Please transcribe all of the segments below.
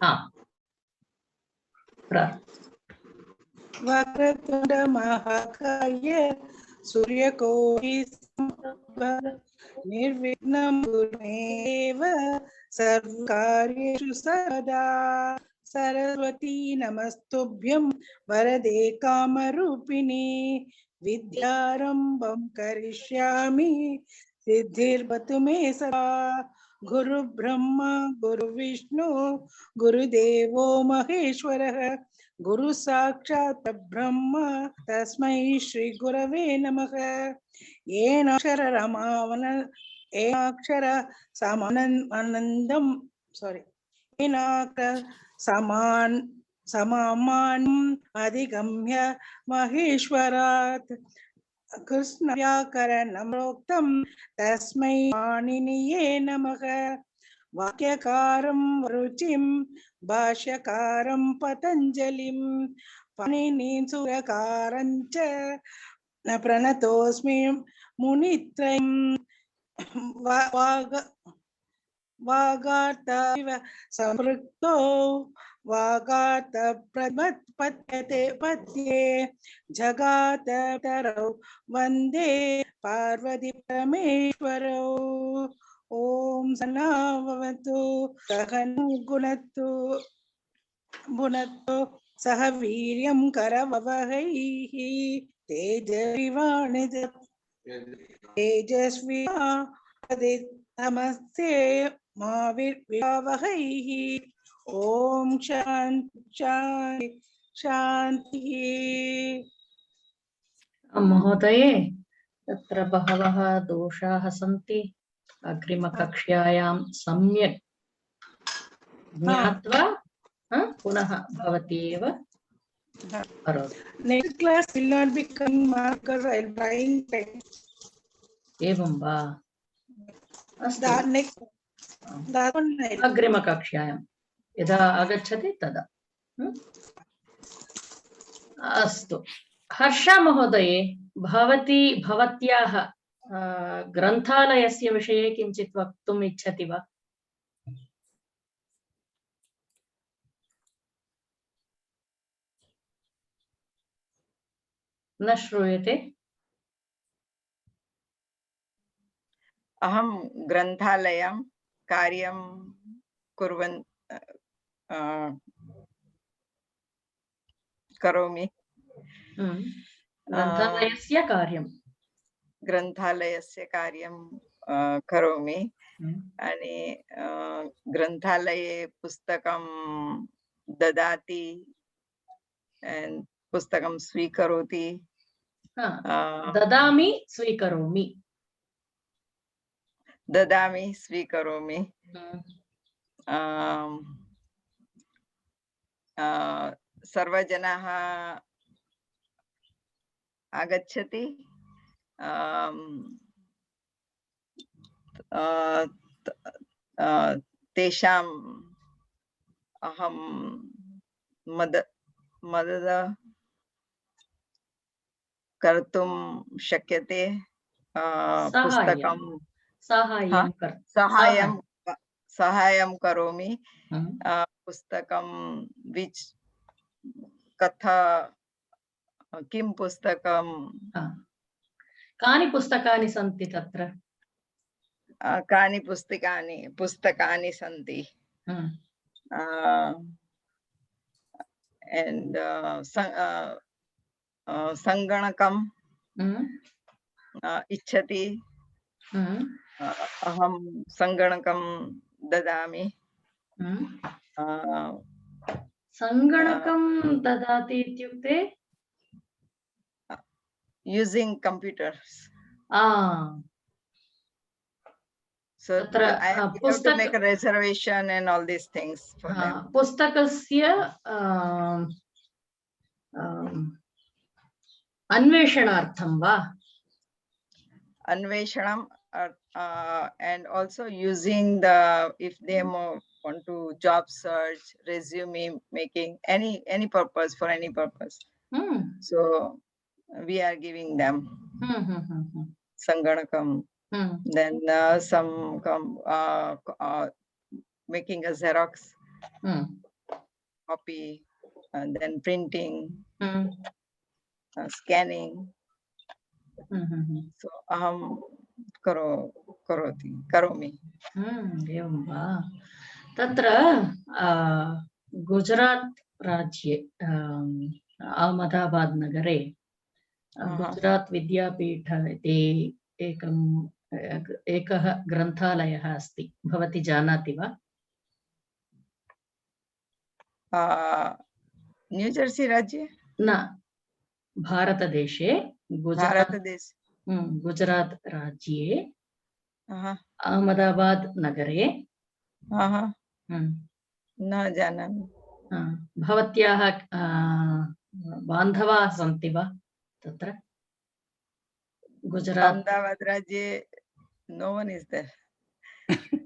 हाँ वक्रतुंड महाकाय सूर्यकोटि निर्विघ्नं कुरु मे देव सर्वकार्येषु सर्वदा। सरस्वती नमस्तुभ्यं वरदे कामरूपिणी विद्यारंभं करिष्यामि सिद्धिर्भवतु मे सदा। गुरु ब्रह्मा गुरु विष्णु गुरुदेवो महेश्वरः गुरु साक्षात् ब्रह्म तस्मै श्री गुरवे नमः। येनाक्षर रमावन येनाक्षर समानंदम येनाक्षर समामानम् अधिगम्य महेश्वरात् कृष्ण व्याकरणमोक्तं तस्मै पाणिनिये नमः। वाक्यकारं रुचिं भाष्यकारं पतञ्जलिं पाणिनिं सूत्रकारं च प्रणतोऽस्मि मुनित्रयं। वागार्थ संपृक्तो वागार्थ पद्ये जगातरौ वन्दे पार्वती परमेश्वरौ। ओम सनावतु सहनु गुणतु भुनक्तु सह वीर्यं करववहै तेजस्वी नमस्ते मा विद्विषावहै। ओम शांति शांति। महोदये तत्र बहवः दोषाः सन्ति अग्रिमकक्ष्यायां सम्यक् ज्ञात्वा पुनः भवती एव करोतु। Next class will not be coming because I am trying time. एवं वा? अस्तु, अग्रिमकक्ष्यायां यदा आगच्छति तदा। अस्तु, हर्षा महोदये भवत्याः ग्रन्थालयस्य विषये किञ्चित् वक्तुम् इच्छति वा? न श्रूयते। अहं ग्रन्थालयं कार्यं करोमि। ग्रन्थालयस्य कार्यं करोमि। अनि ग्रन्थालये पुस्तकं ददाति पुस्तकं स्वीकरोति। ददामि स्वीकरोमि। ददामि स्वीकरोमि। सर्वजनाः आगच्छति। तेषां अहं मदद कर्तुं शक्यते। पुस्तकं सहायं करोमि। पुस्तकं कथा किं पुस्तकं कानि पुस्तकानि सन्ति तत्र? कानि पुस्तकानि सन्ति। and सङ्गणकं इच्छति। अहं सङ्गणकं ददामि। सङ्गणकं ददाति इत्युक्ते using computers. So I have to make a reservation and all these things for them. पुस्तकस्य अन्वेषणार्थं वा? Anveshanam, and also using the, if they want to job search, resume making, any purpose, for any purpose. So we are giving them Sanganakam. Then some making a Xerox. copy, and then printing, Hmm. scanning. So karomi. एवं वा तत्र गुजरात् राज्ये अहमदाबाद् नगरे गुजरात् विद्यापीठ इति एकः ग्रन्थालयः अस्ति भवती जानाति वा न्यू जर्सी राज्ये न भारतदेशे गुजरात् राज्ये अहमदाबाद् नगरे न जानामि भवत्याः बान्धवाः सन्ति वा तत्र गुजरात् अहमदाबाद् राज्ये no one is there.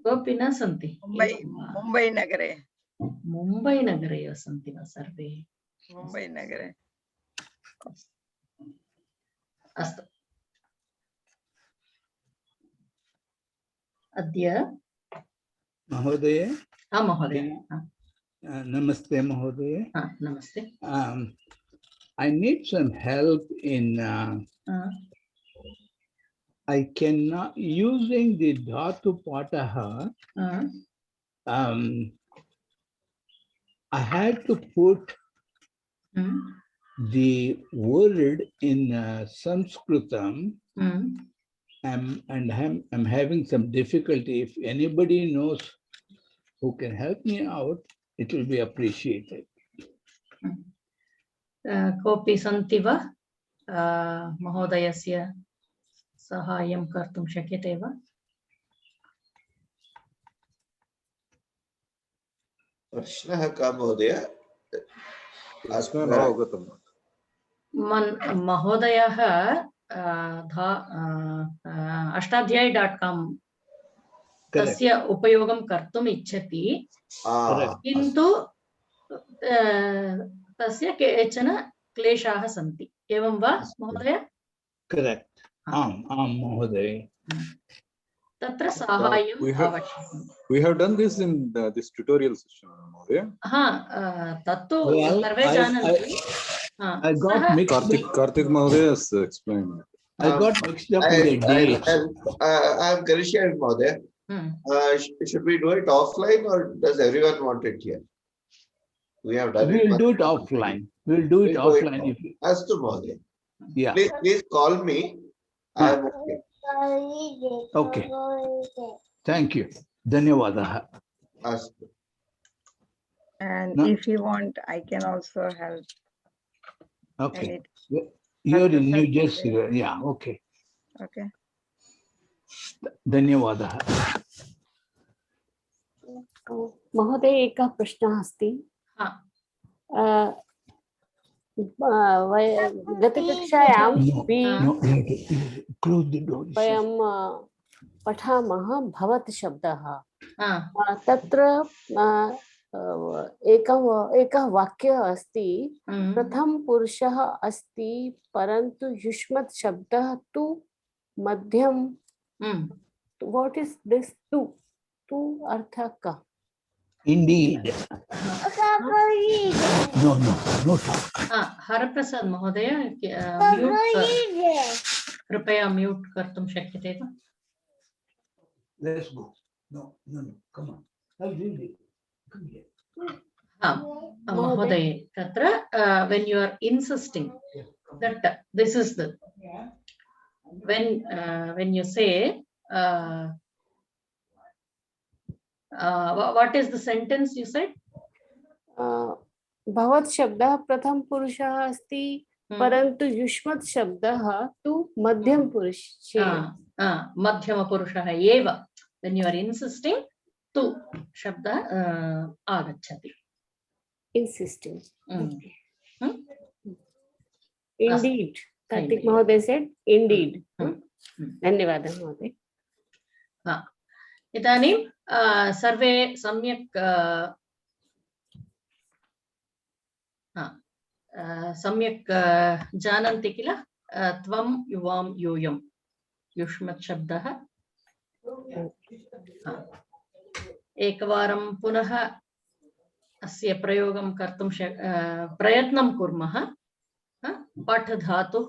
कोऽपि न सन्ति मुम्बै नगरे एव सन्ति वा सर्वे मुम्बै नगरे अस्तु अद्य महोदय महोदय नमस्ते महोदय नमस्ते I need some help in I cannot using the dhatu pataha I had to put the word in Sanskritam and I'm having some difficulty. If anybody knows who can help me out, it will be appreciated. कोऽपि सन्ति वा महोदयस्य सहायं कर्तुं शक्यते वा प्रश्नः कः महोदय महोदयः अष्टाध्यायी.com तस्य उपयोगं कर्तुम् इच्छति किन्तु तस्य केचन क्लेशाः सन्ति एवं वा महोदय करेक्ट आम् महोदय तत्र साहाय्यम् आवश्यकम् We have done this in this tutorial session महोदय तत्तु सर्वे जानन्ति I got mixed Karthik Mahodaya has explained. I got mixed up with the dates. I'm Garishan Mahodaya. Should we do it offline or does everyone want it here? We have done it. We'll do it offline. We'll do it offline. Astu Mahodaya. Yeah. Please call me. I'm okay. Okay. Thank you. Dhanyavadah. Astu. And if you want, I can also help. Okay. You're in New Jersey. Yeah. Okay. Okay. Dhanyavadah. महोदय एकः प्रश्नः अस्ति गतकक्षायां वयं पठामः भवत् शब्दः तत्र एकः वाक्यः अस्ति प्रथम पुरुषः अस्ति परन्तु युष्मत् शब्दः तु मध्यम व्हाट इज दिस तु अर्थः कः Indeed. No. हरप्रसाद महोदय कृपया म्यूट कर्तुं शक्यते वा Let's go. No. Come on. I'll read it. Come here. महोदय तत्र when you are insisting that this is the when you say what is the sentence you said भवत् शब्दः प्रथम पुरुषः अस्ति परन्तु युष्मत् शब्दः तु मध्यम पुरुषे मध्यम पुरुषः एव when you are insisting तु शब्दः आगच्छति insisting indeed कार्तिक महोदय said indeed धन्यवादः महोदय इदानीं सर्वे सम्यक् जानन्ति किल त्वं युवां यूयं युष्मत् शब्दः एकवारं पुनः अस्य प्रयोगं कर्तुं प्रयत्नं कुर्मः। पाठधातु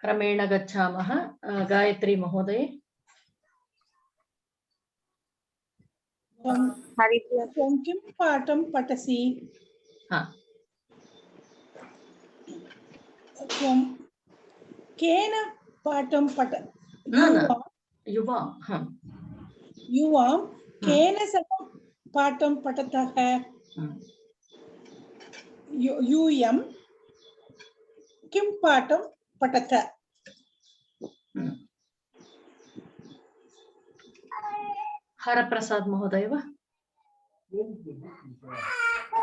क्रमेण गच्छामः। गायत्री महोदय। त्वं किं पाठं पठसि? त्वं केन पाठं युवां केन सह पाठं पठतः? यूयं किं पाठं पठत? हरप्रसाद महोदय वा?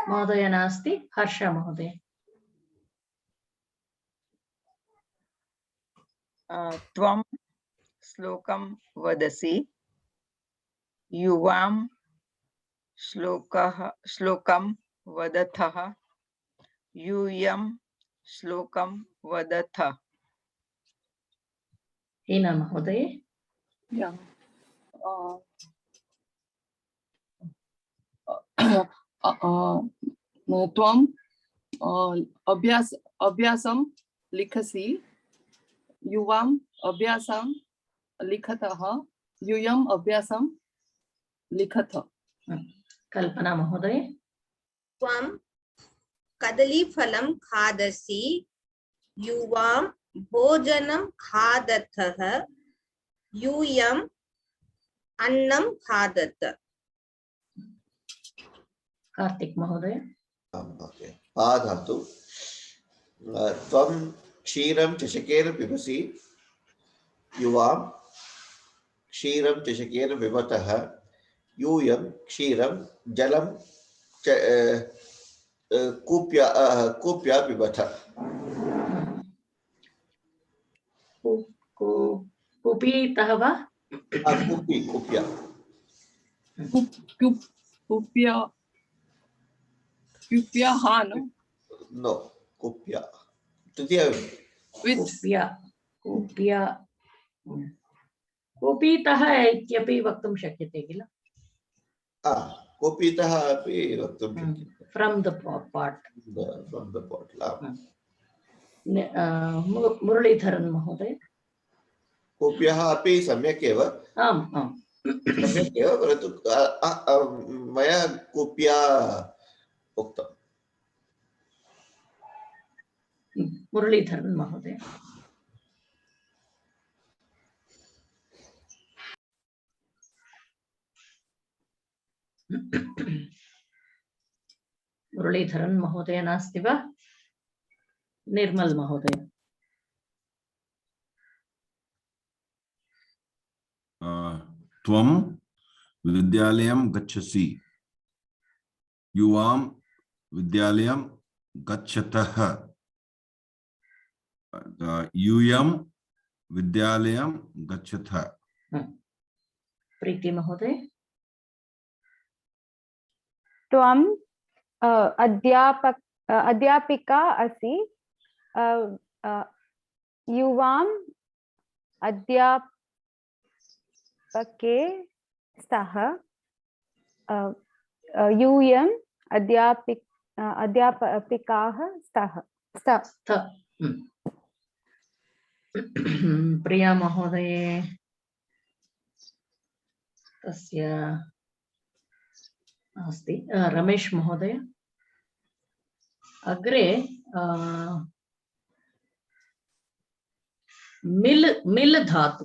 महोदय नास्ति। हर्ष महोदय। त्वं श्लोकं वदसि, युवां श्लोकं वदतः, यूयं श्लोकं वदथ। हीना महोदय। त्वं अभ्यासं लिखसि, युवाम् अभ्यासं लिखतः, यूयम् अभ्यासं लिखथ। कल्पना महोदय। त्वं कदलीफलं खादसि, युवां भोजनं खादतः, यूयम् अन्नं खादत। कार्तिक महोदय। आधातु त्वं क्षीरं चषकेन पिबसि, युवां क्षीरं चषकेन पिबतः, यूयं क्षीरं जलं कूप्या पिबथ। कूपीतः वा? कूप्या। नो, कूप्या। कूपीतः इत्यपि वक्तुं शक्यते किल? कूपीतः अपि वक्तुं शक्यते। From the pot. From the pot. Muraleedharan महोदय। कूप्यः अपि सम्यक् एव। आम् आम् सम्यक् एव, परन्तु मया कूप्या उक्तम्। मुरलीधरन् महोदय। मुरलीधरन् महोदय नास्ति वा? निर्मल महोदय। त्वं विद्यालयं गच्छसि, युवां विद्यालयं गच्छतः, यूयं विद्यालयं गच्छथ। प्रीति महोदय। त्वं अध्यापिका असि, युवां अध्यापके स्तः, यूयं अध्यापिकाः स्तः। प्रिया महोदय तस्य अस्ति। रमेश महोदय। अग्रे मिल धातु।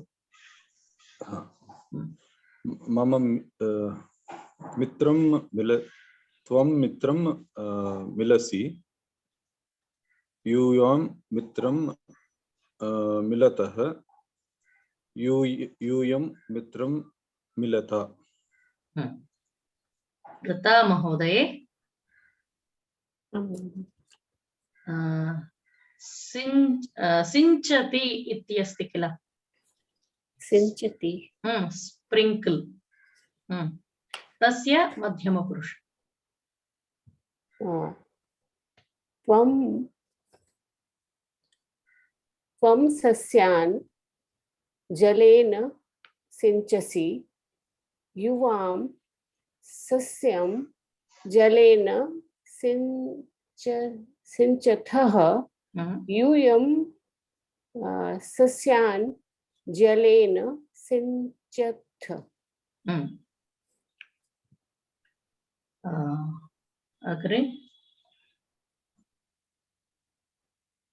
मम मित्रं त्वं मित्रं मिलसि, यूयं मित्रं मिलतः, यूयं मित्रं मिलथ। लता महोदय। सिंचति इत्यस्ति किल? सिंचति। स्प्रिंकल। तस्य मध्यमपुरुष। त्वं सस्यान् जलेन सिंचसि, युवां सस्यं जलेन सिञ्चथः यूयं सस्यान् जलेन सिञ्चथ। अग्रे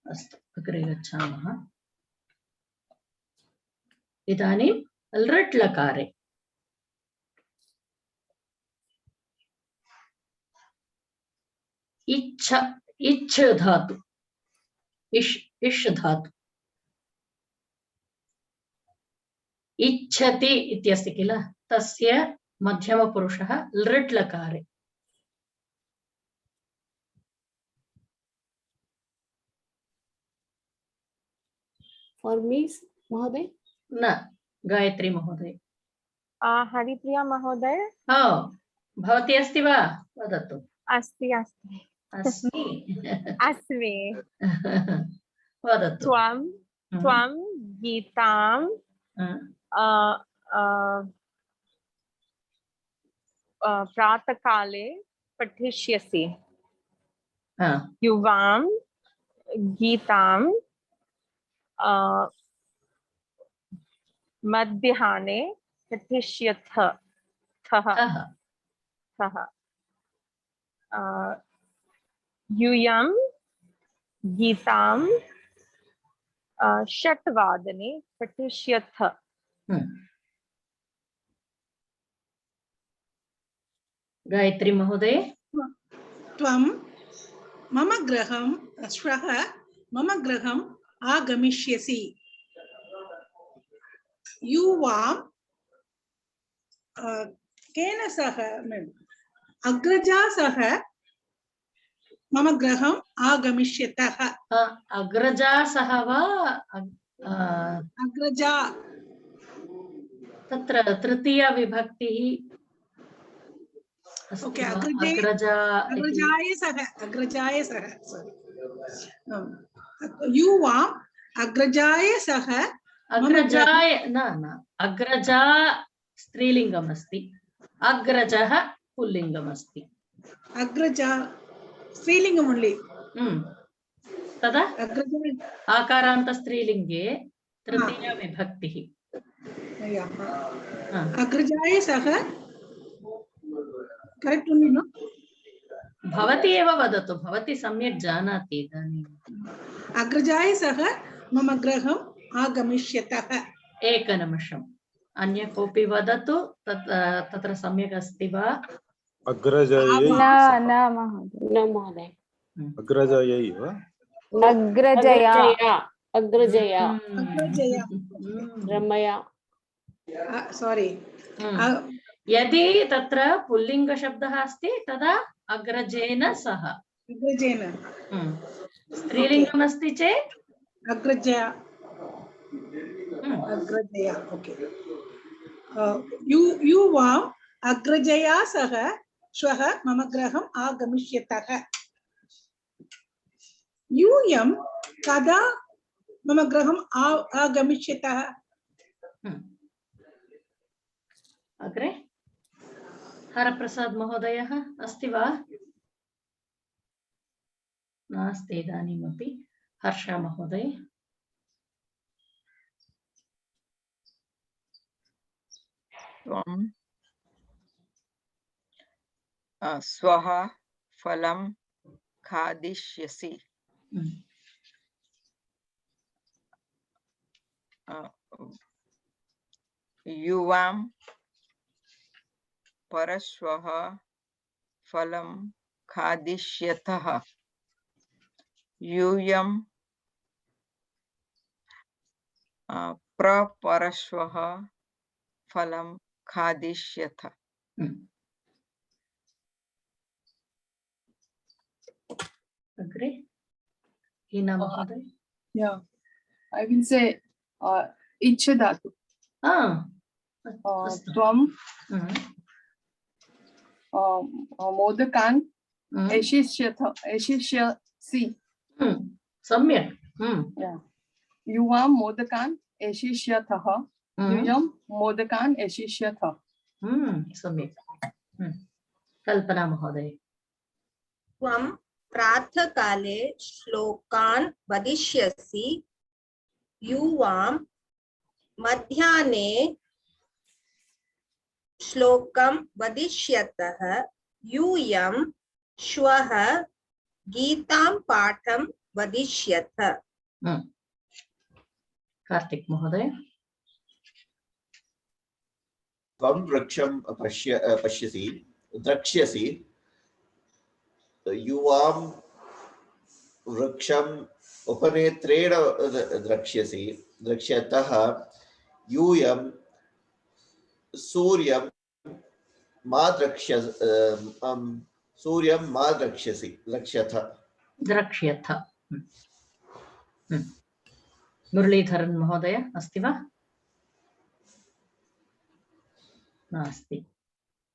अस्तु अग्रे गच्छामः। इदानीं लृट् लकारे इच्छ धातु इष् धातु इच्छति इत्यस्ति किल, तस्य मध्यमपुरुषः लृट् लकारे। फॉर मी महोदय न गायत्री महोदय। हरिप्रिया महोदय। भवती अस्ति वा वदतु। अस्ति अस्ति अस्मि अस्मि। वदतु। त्वं गीतां प्रातःकाले पठिष्यसि। युवां गीतां मध्याह्ने पठिष्यथ। यूयं गीतां 6 वादने पठिष्यथ। गायत्री महोदय। त्वं मम गृहं श्वः मम गृहम् आगमिष्यसि। युवां केन सह अग्रजा सह मम गृहम् आगमिष्यतः। अग्रजा सह वा अग्रजा तत्र तृतीया विभक्तिः ओके अग्रजाय सह युवां अग्रजाय सह अग्रजाय न अग्रजा स्त्रीलिंगम् अस्ति, अग्रजः पुल्लिंगम् अस्ति। अग्रजा स्त्रीलिंगम् ओन्ली। तदा आकारान्त स्त्रीलिंगे तृतीया विभक्तिः। अग्रजाय सह करेक्ट ओन्ली नो। भवती एव वदतु, भवती सम्यक् जानाति इदानीम्। अग्रजाय सह मम गृहम् आगमिष्यतः। एकनिमिषम्, अन्य कोऽपि वदतु, तत्र सम्यक् अस्ति वा? अग्रजायै न महोदय। अग्रजायै वा? अग्रजया अग्रजया रमया। सॉरी, यदि तत्र पुल्लिंग शब्दः अस्ति तदा अग्रजेन सह। अग्रजेन। स्त्रीलिंगम् अस्ति चेत् अग्रजया। अग्रजया ओके। युवां अग्रजया सह श्वः मम गृहम् आगमिष्यतः। यूयं कदा मम गृहम् आगमिष्यतः। अग्रे हरप्रसाद महोदयः अस्ति वा? नास्ति इदानीमपि। हर्षा महोदय। स्वः फलं खादिष्यसि। युवां परश्वः फलं खादिष्यतः। यूयं प्रपरश्वः फलं खादिष्यथ। अग्रे हीना महोदय। Yeah, I will say इच्छ धातु। त्वं मोदकान् एषिष्यसि। सम्यक्। युवां मोदकान् एषिष्यथः। यूयं मोदकान् एषिष्यथ। सम्यक्। कल्पना महोदय। त्वं प्रातःकाले श्लोकान् वदिष्यसि युवां मध्याह्ने श्लोकं वदिष्यतः यूयं श्वः गीतां पाठं वदिष्यथ। कार्तिक महोदय। त्वं वृक्षं पश्यसि द्रक्ष्यसि युवां वृक्षम् उपनेत्रेण द्रक्ष्यसि द्रक्ष्यतः यूयं सूर्यं मा द्रक्ष्यसि द्रक्ष्यथ। द्रक्ष्यथ। मुरलीधरन् महोदय अस्ति वा? नास्ति।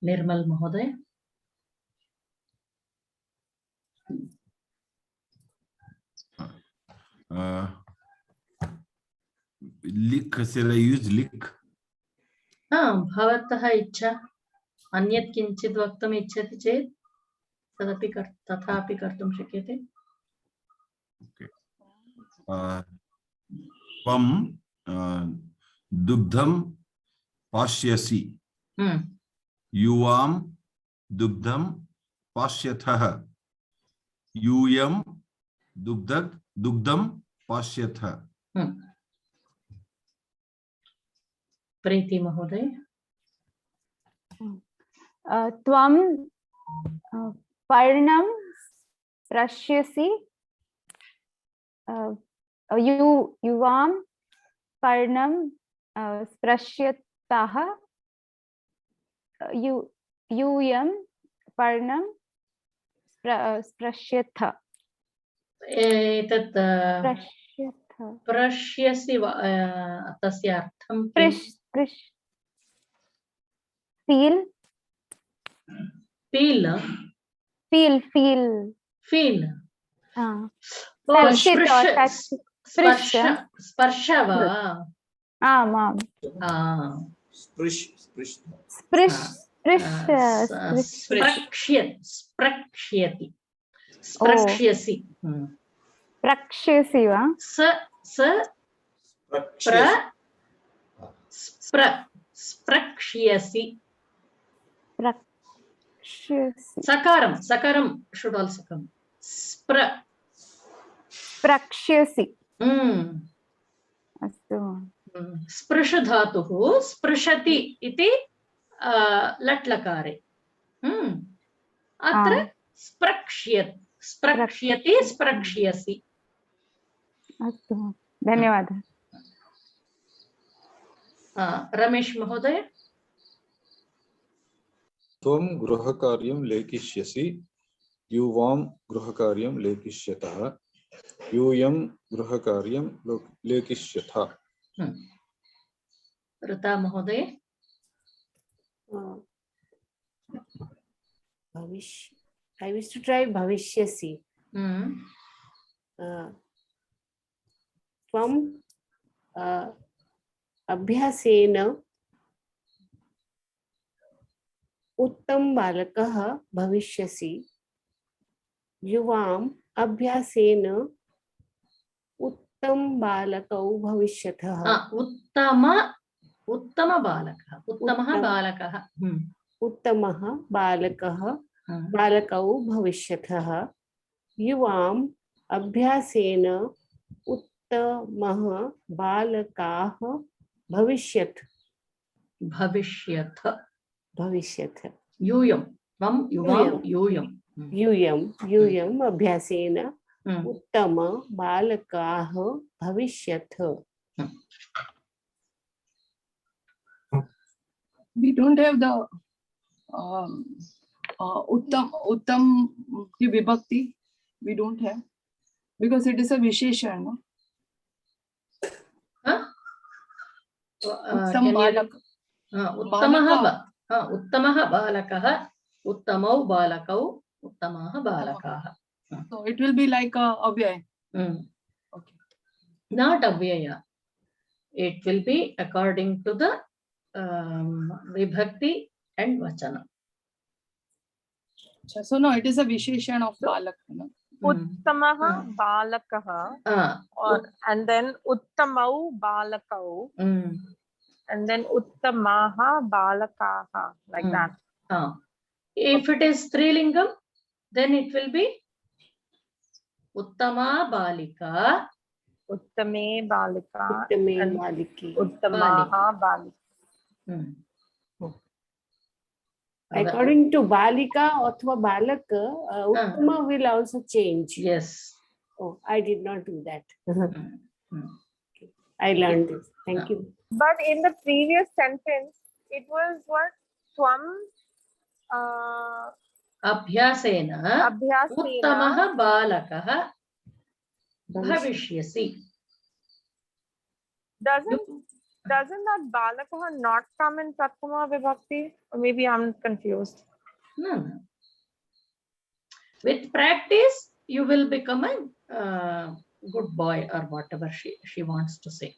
निर्मल महोदय। लिख, shall I use लिख? भवतः इच्छा। अन्यत् किञ्चित् वक्तुम् इच्छति चेत् तदपि तथापि कर्तुं शक्यते। त्वं दुग्धं पास्यसि युवां दुग्धं पास्यथः यूयं दुग्धं पास्यथ। प्रीति महोदय। त्वं पर्णं स्पृश्यसि युवां पर्णं स्पृश्यतः यूयं पर्णं स्पृश्यथ। एतत् पश्यसि तस्य अर्थं feel feel feel feel feel स्पर्श वा? आम् आम्। स्प्रक्ष्यति स्प्रक्ष्यसि प्रक्ष्यसि वा? स्प्रक्ष्यसि। सकारं should also come. प्रक्ष्यसि। अस्तु। स्पृश धातुः स्पृशति इति लट्लकारे। अत्र स्प्रक्ष्यति स्प्रक्ष्यसि। अस्तु, धन्यवादः। रमेश महोदय। त्वं गृहकार्यं लेखिष्यसि युवां गृहकार्यं लेखिष्यतः यूयं गृहकार्यं लेखिष्यथ। ऋता महोदय। I wish to try bhavishyasi. Tvam abhyasena उत्तम बालकः भविष्यसि युवाम् अभ्यासेन उत्तम बालकौ भविष्यतः। उत्तमः बालकः बालकौ भविष्यतः युवाम् अभ्यासेन उत्तमः बालकाः भविष्यत्। यूयं त्वं युवां यूयम् अभ्यासेन उत्तम बालकाः भविष्यत्। We don't have the uttam ki vibhakti. We don't have because it is a visheshan. No? उत्तमः बालकः उत्तमौ बालकौ उत्तमाः बालकाः। So it will be like a avyaya. Okay. Not avyaya. It will be according to the vibhakti and vachana. So no, it is a visheshan of balak. No? Uttamah balakah, or and then uttamau balakau, and then uttamaha balakaha, like that. If it is Strilingam, then it will be Uttama balika, Uttame balika, Uttame baliki, uttamaha balika. According to balika athva balak, uttama will also change. Yes. Oh, I did not do that. Okay. I learned this. Thank you. But in the previous sentence, it was what? Twam Abhyasena Uttamaha balakah bhavishyasi. Doesn't that balakah not come in Prathama Vibhakti? Or maybe I'm confused. No. With practice, you will become a good boy, or whatever she wants to say.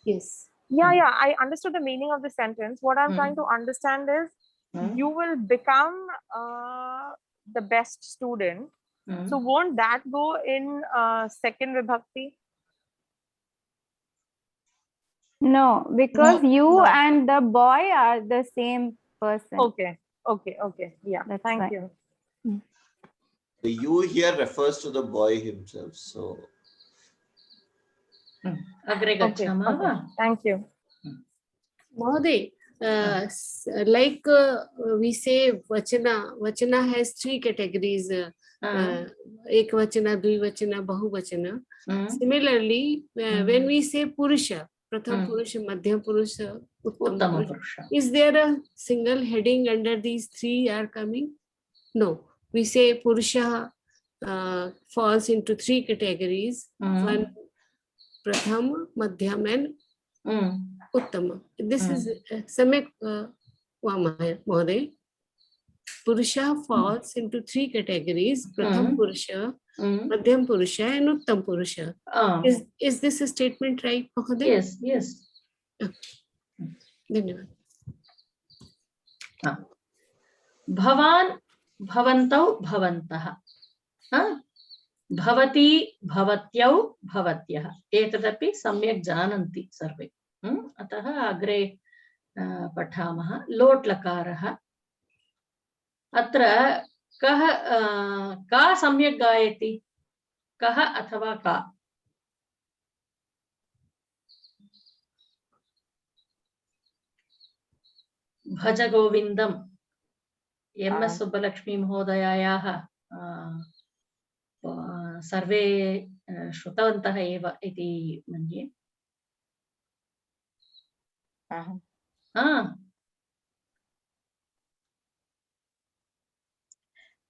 Yes. Yeah, I understood the meaning of the sentence. What I'm trying to understand is you will become the best student. So won't that go in second Vibhakti? No, because you and the boy are the same person. Okay. Yeah, That's thank right. you. The you here refers to the boy himself. So Agre gacchama. Thank you. Mahoday, like we say vachana has three categories, ekvachana, dvivachana, bahuvachana. Similarly, when we say purusha, pratham purusha, madhyam purusha, uttama purusha, is there a single heading under these three are coming? No, we say purusha falls into three categories. One, pratham, madhyam, and uttama. This is Samyak Mahoday. Purusha falls into three categories: Pratham Purusha, Madhyam Purusha, and Uttam Purusha. Is this a statement right, Mahoday? Yes. Dhanyavad. Bhavan, bhavantau, bhavantah. Bhavati, bhavatyau, bhavatyah. Etadapi samyak jananti sarve. अतः अग्रे पठामः. लोट् लकारः. अत्र कः का सम्यक् गायति? कः अथवा का? भज गोविन्दम्. एम्.एस्. सुब्बलक्ष्मी महोदयायाः सर्वे श्रुतवन्तः एव इति मन्ये.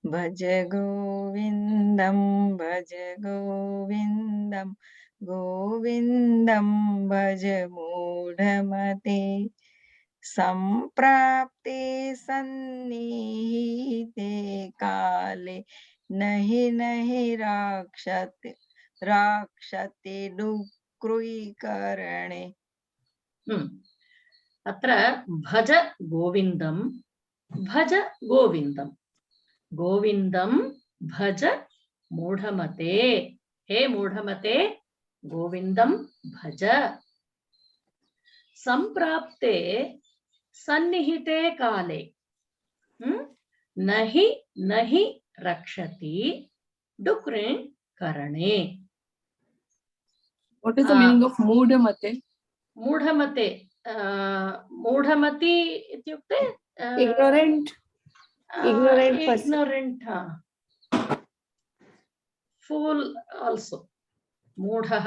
भज गोविन्दं भज गोविन्दं गोविन्दं भज मूढमते संप्राप्ते सन्निहिते काले नहि राक्षते डुक्रुयिकरणे. अत्र भज गोविन्दं भज गोविन्दं गोविन्दं भज मूढमते. हे मूढमते, गोविन्दं भज. संप्राप्ते सन्निहिते काले नहि रक्षति डुक्रेण करणे. What is the meaning of मूढमते? मूढमते मूढमति इत्युक्ते ignorant fool also. मूढः.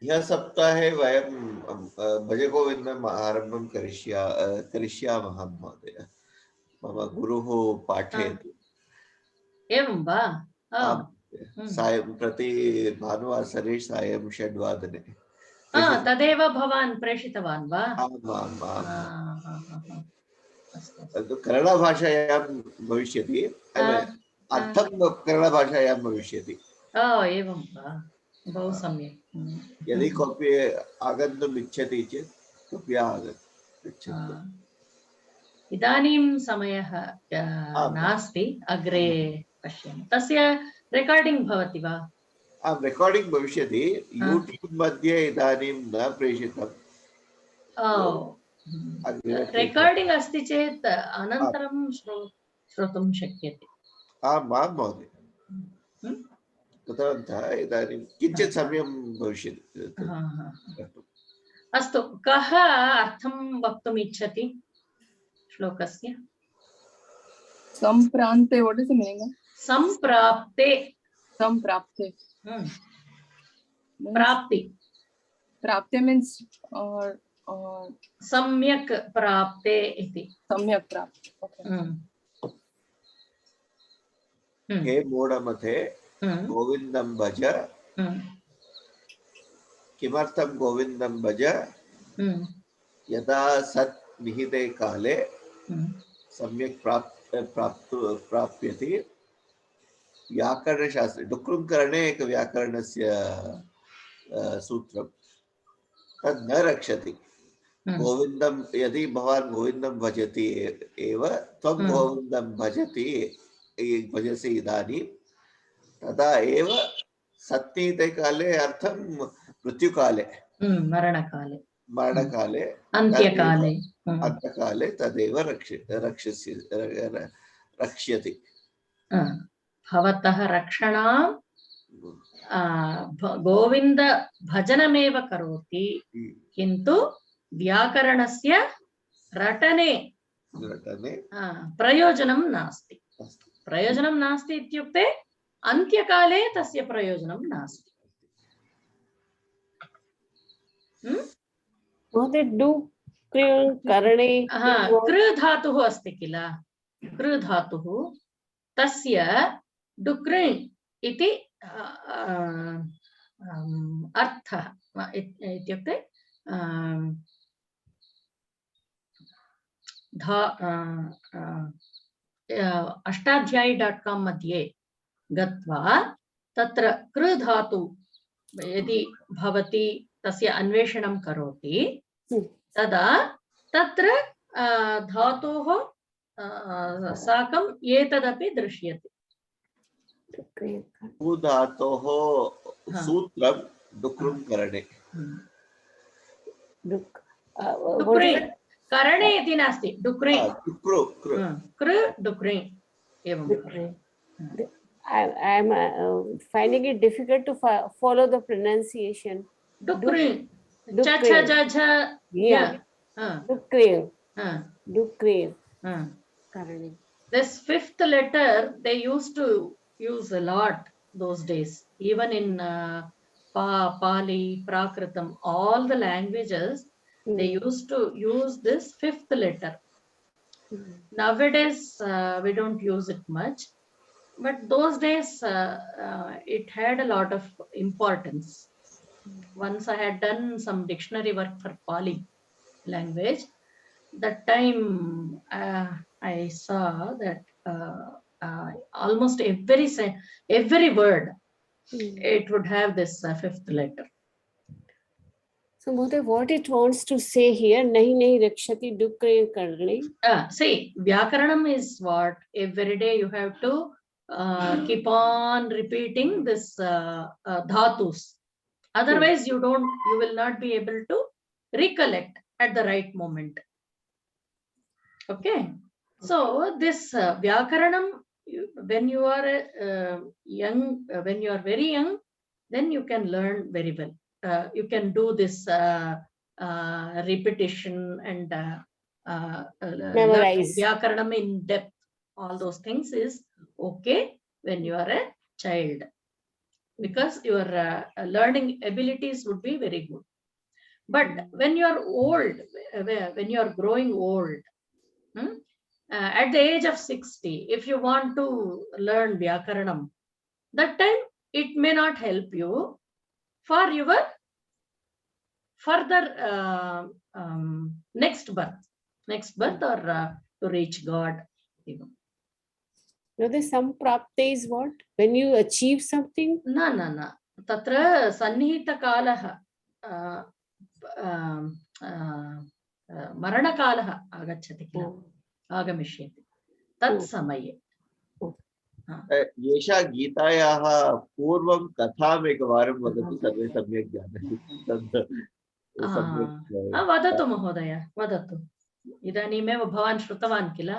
यह सप्ताहे वयं भज गोविन्दम् आरम्भं करिष्यामः महोदय. मम गुरुः पाठयति. एवं वा? सायं प्रति भानुवासरे सायं 6 वादने. तदेव भवान् प्रेषितवान् वा? कन्नड भाषायां भविष्यति. अर्थं कन्नड भाषायां भविष्यति. एवं वा? बहु सम्यक्. यदि कोऽपि आगन्तुम् इच्छति चेत् कृपया आगच्छतु. इदानीं समयः नास्ति, अग्रे पश्यामि। तस्य रेकार्डिंग् भवति वा? रेकार्डिंग् भविष्यति, यूट्यूब् मध्ये इदानीं न प्रेषितम्। रेकार्डिंग् अस्ति चेत् अनन्तरं श्रोतुं शक्यते। आम् आं महोदय, कृतवन्तः, इदानीं किञ्चित् समयं भविष्यति। अस्तु, कः अर्थं वक्तुम् इच्छति श्लोकस्य? Samprante, what is the meaning? संप्राप्ते. Samprapte. प्राप्ति. Prapte means सम्यक् प्राप्ते इति। सम्यक् प्राप्ते. Okay. हे मूढमते गोविन्दं भज। किमर्थं गोविन्दं भज? यदा सत् निहिते काले सम्यक् प्राप्यते। व्याकरणशास्त्रे डुक्रुङ्करणे एक व्याकरणस्य सूत्रं तद् न रक्षति। गोविन्दं यदि भवान् गोविन्दं भजति एव, त्वं गोविन्दं भजसि इदानीं, तदा एव सत्नीते काले अर्थं मृत्युकाले, मरणकाले अंतकाले तदेव रक्ष्यति। भवतः रक्षणां गोविन्द भजनमेव करोति, किन्तु व्याकरणस्य रटने प्रयोजनं नास्ति। प्रयोजनं नास्ति इत्युक्ते अन्त्यकाले तस्य प्रयोजनं नास्ति। कृ धातुः अस्ति किल, कृ धातुः तस्य डुक्रिण् इति अर्थः इत्युक्ते अष्टाध्यायी.com मध्ये गत्वा तत्र कृ धातु यदि भवती तस्य अन्वेषणं करोति तदा तत्र धातोः साकम् एतदपि दृश्यते। धातोः सूत्रं डुक्रुङ्करणे। करणे इति नास्ति, डुक्रि कृ डुक्रि एवं। I am finding it difficult to follow the pronunciation. Dukri. Cha cha ja ja. Yeah. Dukri. Dukri. This fifth letter they used to use a lot those days. Even in Pali, Prakritam, all the languages, they used to use this fifth letter. Nowadays, we don't use it much. But those days, it had a lot of importance. Once I had done some dictionary work for Pali language. That time, I saw that almost every word, it would have this fifth letter. So, what it wants to say here, nahi nahi rakshati dukre karne. See, Vyakaranam is what every day you have to keep on repeating this dhatus. Otherwise, you will not be able to recollect at the right moment. Okay. So this Vyakaranam, when you are young, when you are very young, then you can learn very well. You can do this repetition and memorize Vyakaranam in depth. All those things is okay when you are a child, because your learning abilities would be very good. But when you are old, when you are growing old, at the age of 60, if you want to learn Vyakaranam, that time it may not help you for your further next birth or to reach God. No, the samprapte is what? When you achieve something? No. Tatra sannihita kalaha maranakalaha agacchati kila. आगमिष्यति तत् समये एषा गीतायाः पूर्वं कथाम् एकवारं वदतु सर्वे सम्यक् जानन्ति वदतु महोदय वदतु इदानीमेव भवान् श्रुतवान् किल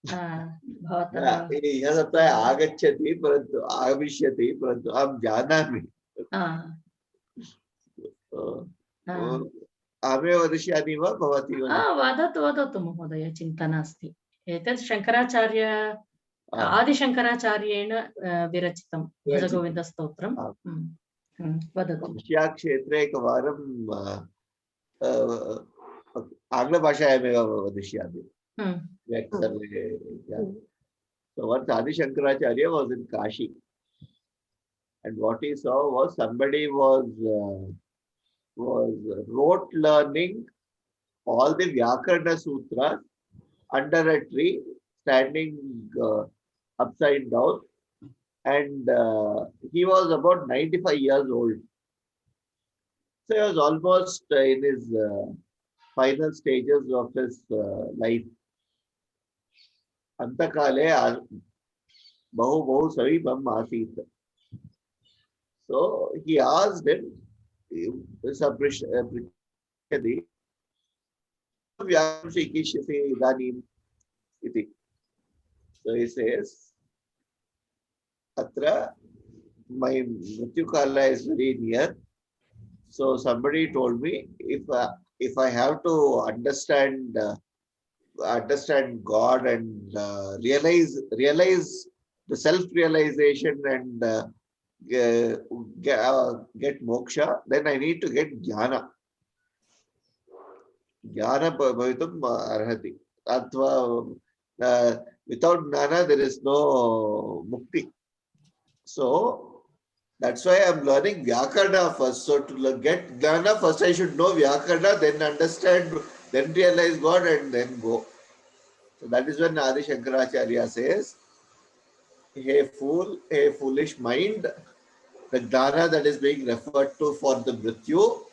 भवतः ह्यः सप्ताहे आगच्छति परन्तु आगमिष्यति परन्तु अहं जानामि अहमेव वदिष्यामि वा भवती वदतु वदतु महोदय चिन्ता नास्ति एतत् शङ्कराचार्य आदिशङ्कराचार्येण विरचितं भजगोविन्दस्तोत्रं वदतु क्षेत्रे एकवारं आङ्ग्लभाषायामेव वदिष्यामि So once Adi Shankaracharya was in Kashi, and what he saw was somebody was rote learning all the Vyakarana Sutras under a tree, standing upside down, and he was about 95 years old. So he was almost in his final stages of his life. Antakale bahu samipam asit. So he asked him, Prithadi, Vyam Shikishyase Idanim iti. So he says, Atra, my Mrityukala is very near. So somebody told me if I have to understand God and realize the self-realization and get moksha, then I need to get jnana. Jnana bhavitum arhati. Atva, without jnana there is no mukti. So that's why I'm learning Vyakarna first. So to get jnana first I should know Vyakarna, then understand, then realize God and then go. So that is when Adi Shankaracharya says, hey fool, hey foolish mind, the jnana that is being referred to for the Mrityu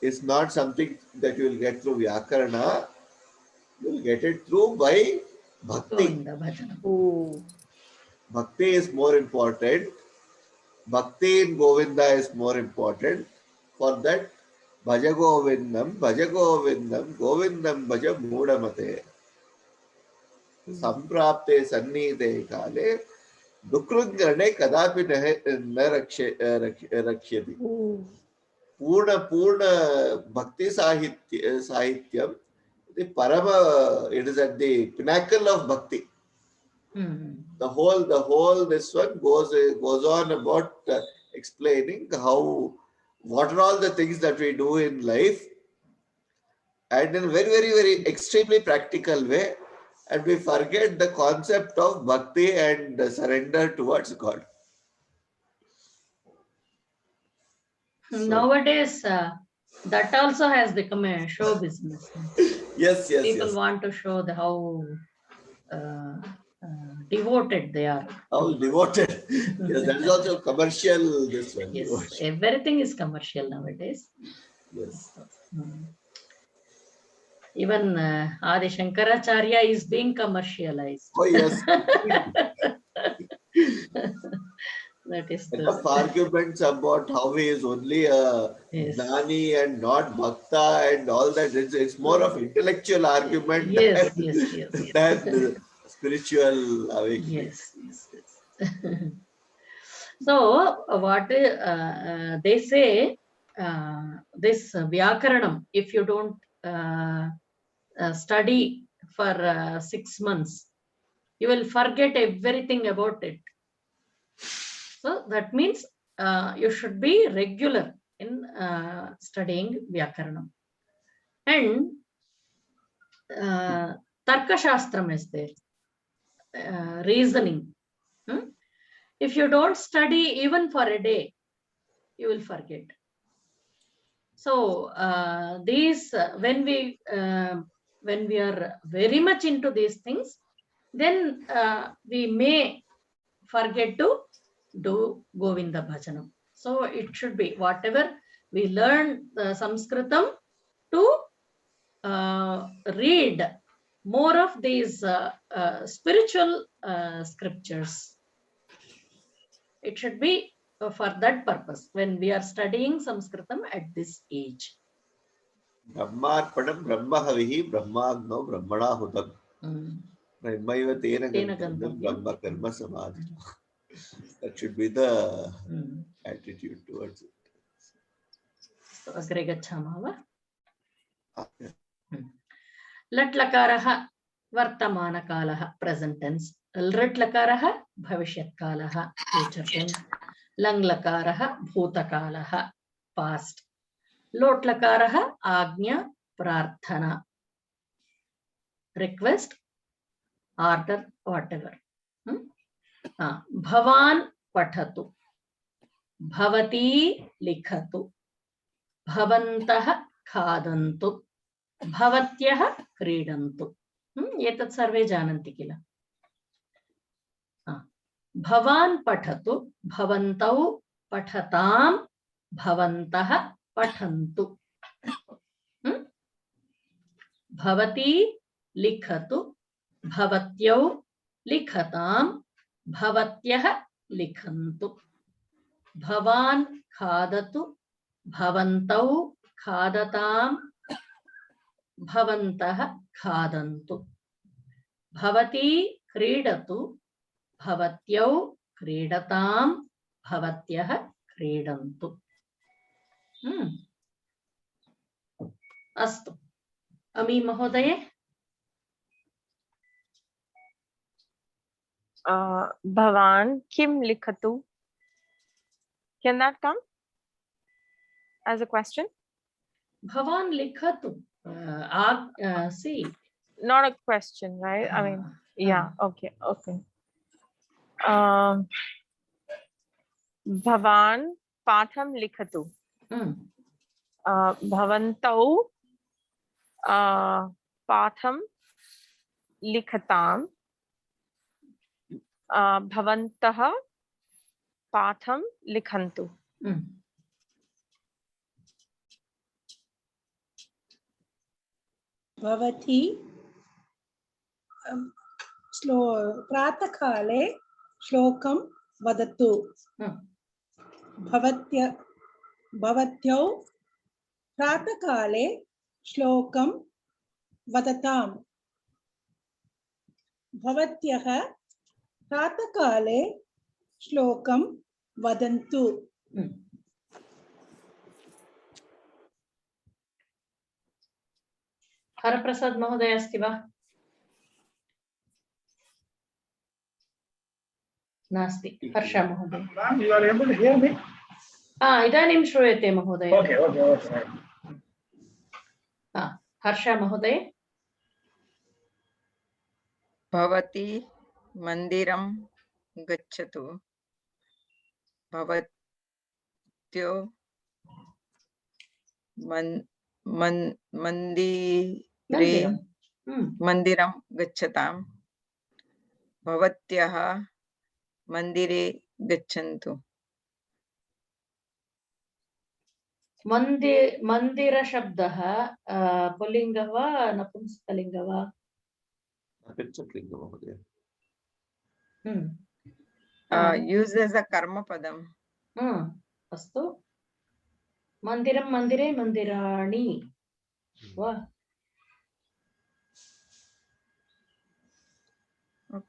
is not something that you will get through Vyakarna. You will get it through by Bhakti. Bhakti is more important. Bhakti in Govinda is more important. For that, Bhaja Govindam, Govindam Bhaja Mudamate. Samprapte Sannite Kale, Dukrungarane Kadapi Narakshati. Purna Bhakti Sahityam, the Parama, it is at the pinnacle of Bhakti. The whole this one goes on about explaining what are all the things that we do in life, and in a very extremely practical way, and we forget the concept of bhakti and surrender towards God. Nowadays, that also has become a show business. Yes. People want to show how devoted they are. How devoted. Yes, that is also commercial. This one. Yes, everything is commercial nowadays. Yes. Even Adi Shankaracharya is being commercialized. Oh yes. That is enough arguments about how he is only a Jnani and not Bhakta and all that. It's more of intellectual argument than spiritual awakening. Yes. So, what they say, this Vyakaranam, if you don't study for 6 months, you will forget everything about it. So that means you should be regular in studying Vyakaranam. And Tarka Shastram is there, reasoning. If you don't study even for a day, you will forget. So these when we are very much into these things, then we may forget to do Govinda Bhajanam. So it should be whatever we learn Sanskritam to read more of these spiritual scriptures. It should be for that purpose when we are studying Sanskritam at this age. Brahmarpanam Brahmahavihi Brahmagno Brahmanahutam. Brahmaiva tena gandham Brahma karma samadhi. That should be the attitude towards it. So, agre gacchama va? Lat lakaraha vartamana kalaha, present tense. Rit lakaraha bhavishyat kalaha, future tense. Lang lakaraha bhuta kalaha, past. Lot lakaraha agnya prarthana, request, order, whatever. Bhavan pathatu, bhavati likhatu, bhavantah khadantu, bhavatyah kridantu. Etat sarve jananti kila. Bhavan pathatu, bhavantau pathatam, bhavantah pathantu. Bhavati likhatu, bhavatyau likhatam, bhavatyah likhantu. Bhavan khadatu, bhavantau khadatam, bhavantah khadantu. Bhavati kridatu, bhavatyau kridatam, bhavatyah kridantu. Astu. Ami Mahodaye? Bhavan kim likhatu. Can that come as a question? Bhavan likhatu. See. Not a question, right? I mean, yeah, okay. Bhavan patham likhatu. Bhavantau patham likhatam. Bhavantah patham likhantu. Bhavati प्रातःकाले श्लोकं वदतु. भवत्यौ प्रातःकाले श्लोकं वदताम्. भवत्यः प्रातःकाले श्लोकं वदन्तु. हरप्रसाद महोदय अस्ति वा? नास्ति. हर्ष महोदय. You are able to hear me? इदानीं श्रूयते महोदय. Okay. हर्ष महोदय. भवती मंदिरं गच्छतु. भवत्यो मंदिरं गच्छताम्. भवत्यः मंदिरे गच्छन्तु. मंदिर शब्दः पुल्लिङ्गः वा नपुंसकलिङ्गः वा? नपुंसकलिङ्गः महोदय. Used as a karma padam. अस्तु. मंदिरं मंदिरे मंदिराणि वा?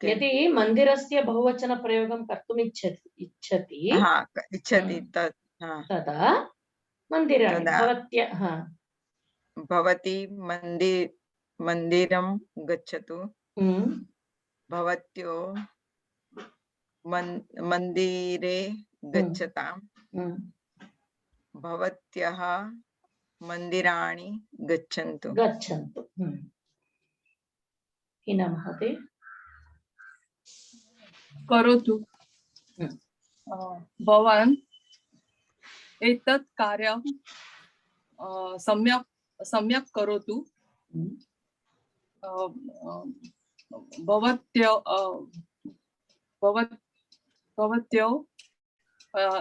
यदि मन्दिरस्य बहुवचन प्रयोगं कर्तुम् इच्छति तदा मन्दिराणि. भवती मंदिरं गच्छतु. भवत्यो मंदिरे गच्छताम्. भवत्यः मंदिराणि गच्छन्तु. हिना महोदय. करोतु. भवान् एतत् कार्यं सम्यक् करोतु. भवत्यौ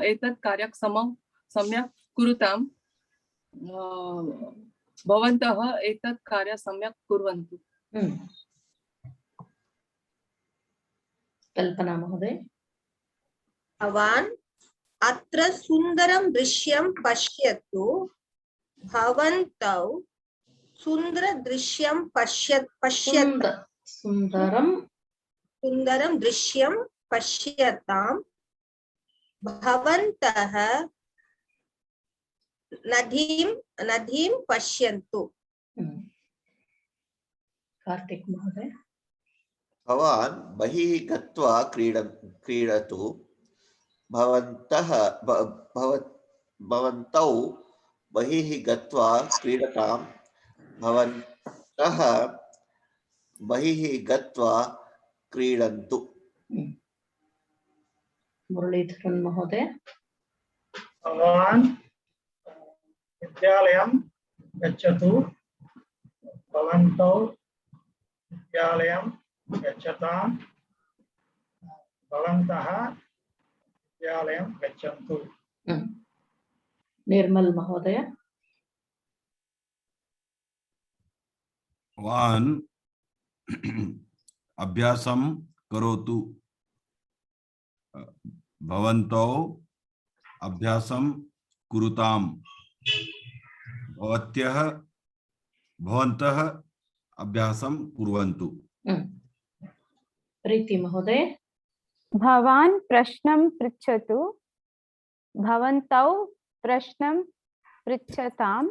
एतत् कार्यं सम्यक् कुरुताम्. भवन्तः एतत् कार्यं सम्यक् कुर्वन्तु. कल्पना महोदय। भवान् अत्र सुन्दरं दृश्यं पश्यतु। भवन्तौ सुन्दरदृश्यं सुन्दरं दृश्यं पश्यताम्। भवन्तः नदीं पश्यन्तु। कार्तिक महोदय। भवान् बहिः गत्वा क्रीडतु। भवन्तौ बहिः गत्वा क्रीडताम्। भवन्तः बहिः गत्वा क्रीडन्तु। मुरलीधरन् महोदय। भवान् विद्यालयं गच्छतु। भवन्तौ विद्यालयं गच्छताम्। भवन्तः विद्यालयं गच्छन्तु। निर्मल महोदय। भवान् अभ्यासं करोतु। भवन्तौ अभ्यासं कुरुताम्। भवन्तः अभ्यासं कुर्वन्तु। प्रीति महोदय। भवान् प्रश्नं पृच्छतु। भवन्तौ प्रश्नं पृच्छताम्।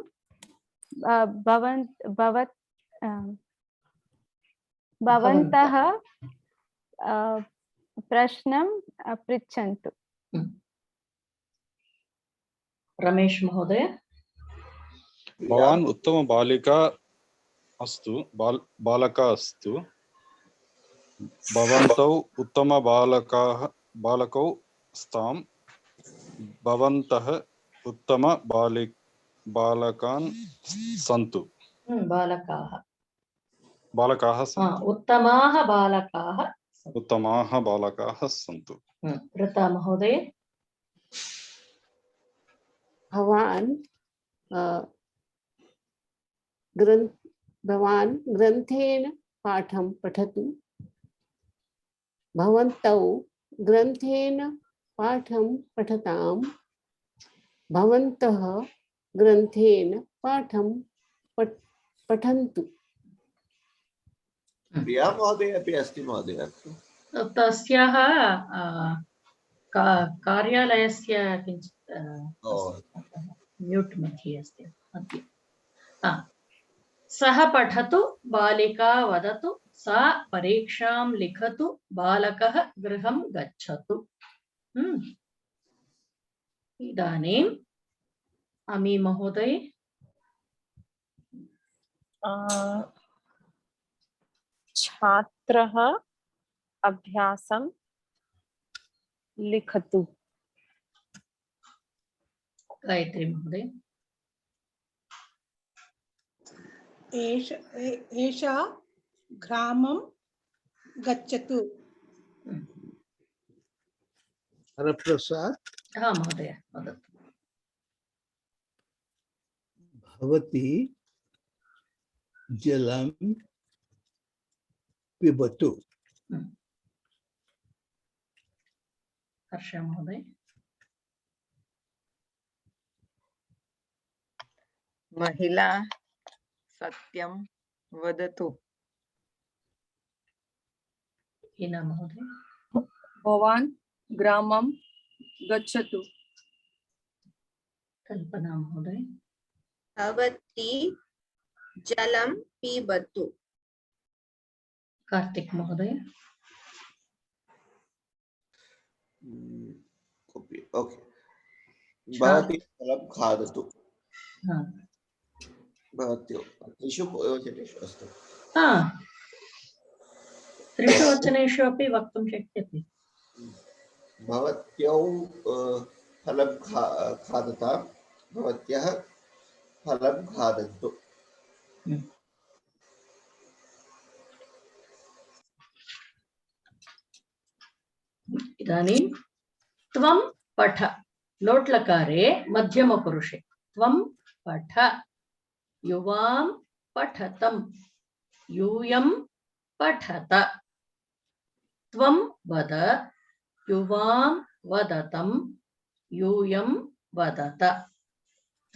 भवन्तः प्रश्नं पृच्छन्तु। रमेश महोदय। भवान् उत्तम बालिका अस्तु। बालका अस्तु। भवन्तौ उत्तम बालकौ स्तम्। भवन्तः उत्तम बालकान् सन्तु। बालकाः उत्तमाः बालकाः सन्तु। ऋता महोदय। भवान् ग्रन्थेन पाठं पठतु। भवन्तौ ग्रन्थेन पाठं पठताम्। भवन्तः ग्रन्थेन पाठं पठन्तु। प्रिया महोदय अपि अस्ति महोदय। तस्याः कार्यालयस्य किञ्चित् म्यूट् मध्ये अस्ति। सः पठतु, बालिका वदतु, सा परीक्षां लिखतु, बालकः गृहं गच्छतु। इदानीम् अमी महोदय। छात्रः अभ्यासं लिखतु। गायत्री महोदय। एषा ग्रामं गच्छतु। हरप्रसाद। हाँ महोदय वदतु। भवती जलं पिबतु। हर्ष महोदय। महिला सत्यं वदतु। हीना महोदय। भवान् ग्रामं गच्छतु। कल्पना महोदय। भवती जलं पिबतु। कार्तिक महोदय। ओके। भवती फलं खादतु। भवत्यो त्रिषु वचनेषु अस्तु। त्रिषु वचनेषु अपि वक्तुं शक्यते। भवत्यौ फलं खादताम्। भवत्यः फलं खादन्तु। इदानीं त्वं पठ लोट्लकारे मध्यमपुरुषे त्वं पठ युवां पठतं यूयं पठत Tvam vada, yuvam vadatam, yuyam vadata.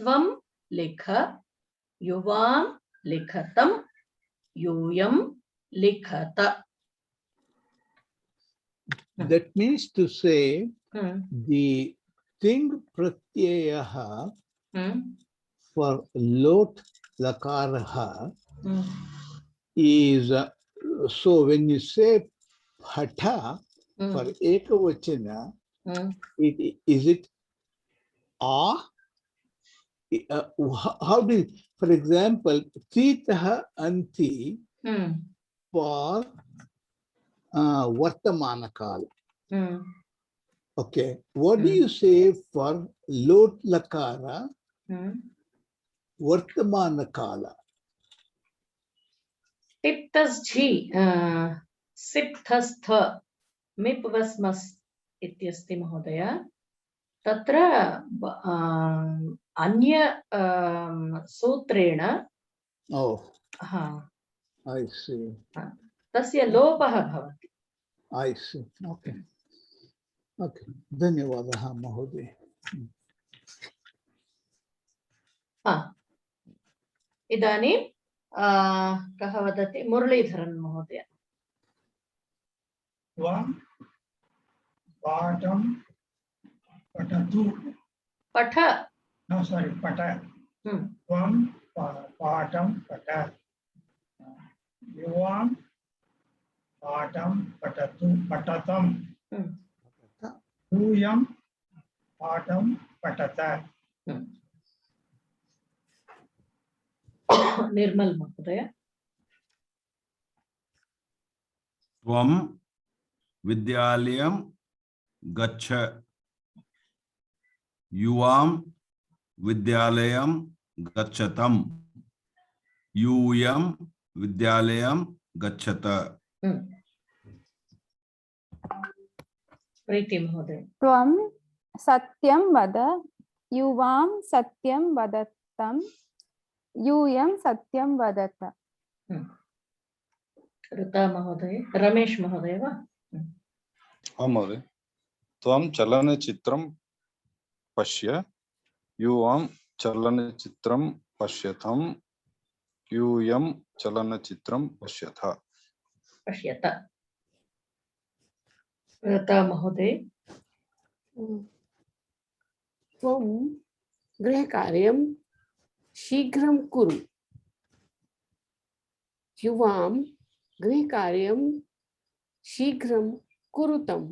Tvam likha, yuvam likhatam, yuyam likhata. That means to say the thing pratyayaha for lot lakaraha is so when you say phatha for ekavachana, is it a? How do you, for example, titaha anti for vartamana kala. Okay, what do you say for lot lakara vartamana kala? Tiptasjhi, sipthastha, mipvasmas ityasti mahodaya. Tatra anya sutrena. Oh, I see. Tasya lopah bhavati. I see. Okay. Okay. Dhanyavadaha Mahoday. Idanim कः वदति मुरलीधरन् महोदय. त्वं पाठं पठतु. पठ. No, sorry, पठ. त्वं पाठं पठ. युवां पाठं पठतु पठतं. यूयं पाठं पठत. निर्मल महोदय. त्वं विद्यालयं गच्छ. युवां विद्यालयं गच्छतं. यूयं विद्यालयं गच्छत. प्रीति महोदय. त्वं सत्यं वद, युवां सत्यं वदतं, यूयं सत्यं वदत. ऋता महोदय. रमेश महोदय वा? हाँ महोदय. त्वं चलनचित्रं पश्य, युवां चलनचित्रं पश्यतं, यूयं चलनचित्रं पश्यथ. पश्यत. ऋता महोदय. त्वं गृहकार्यं शीघ्रं कुरु. युवां गृहकार्यं शीघ्रं कुरुतं.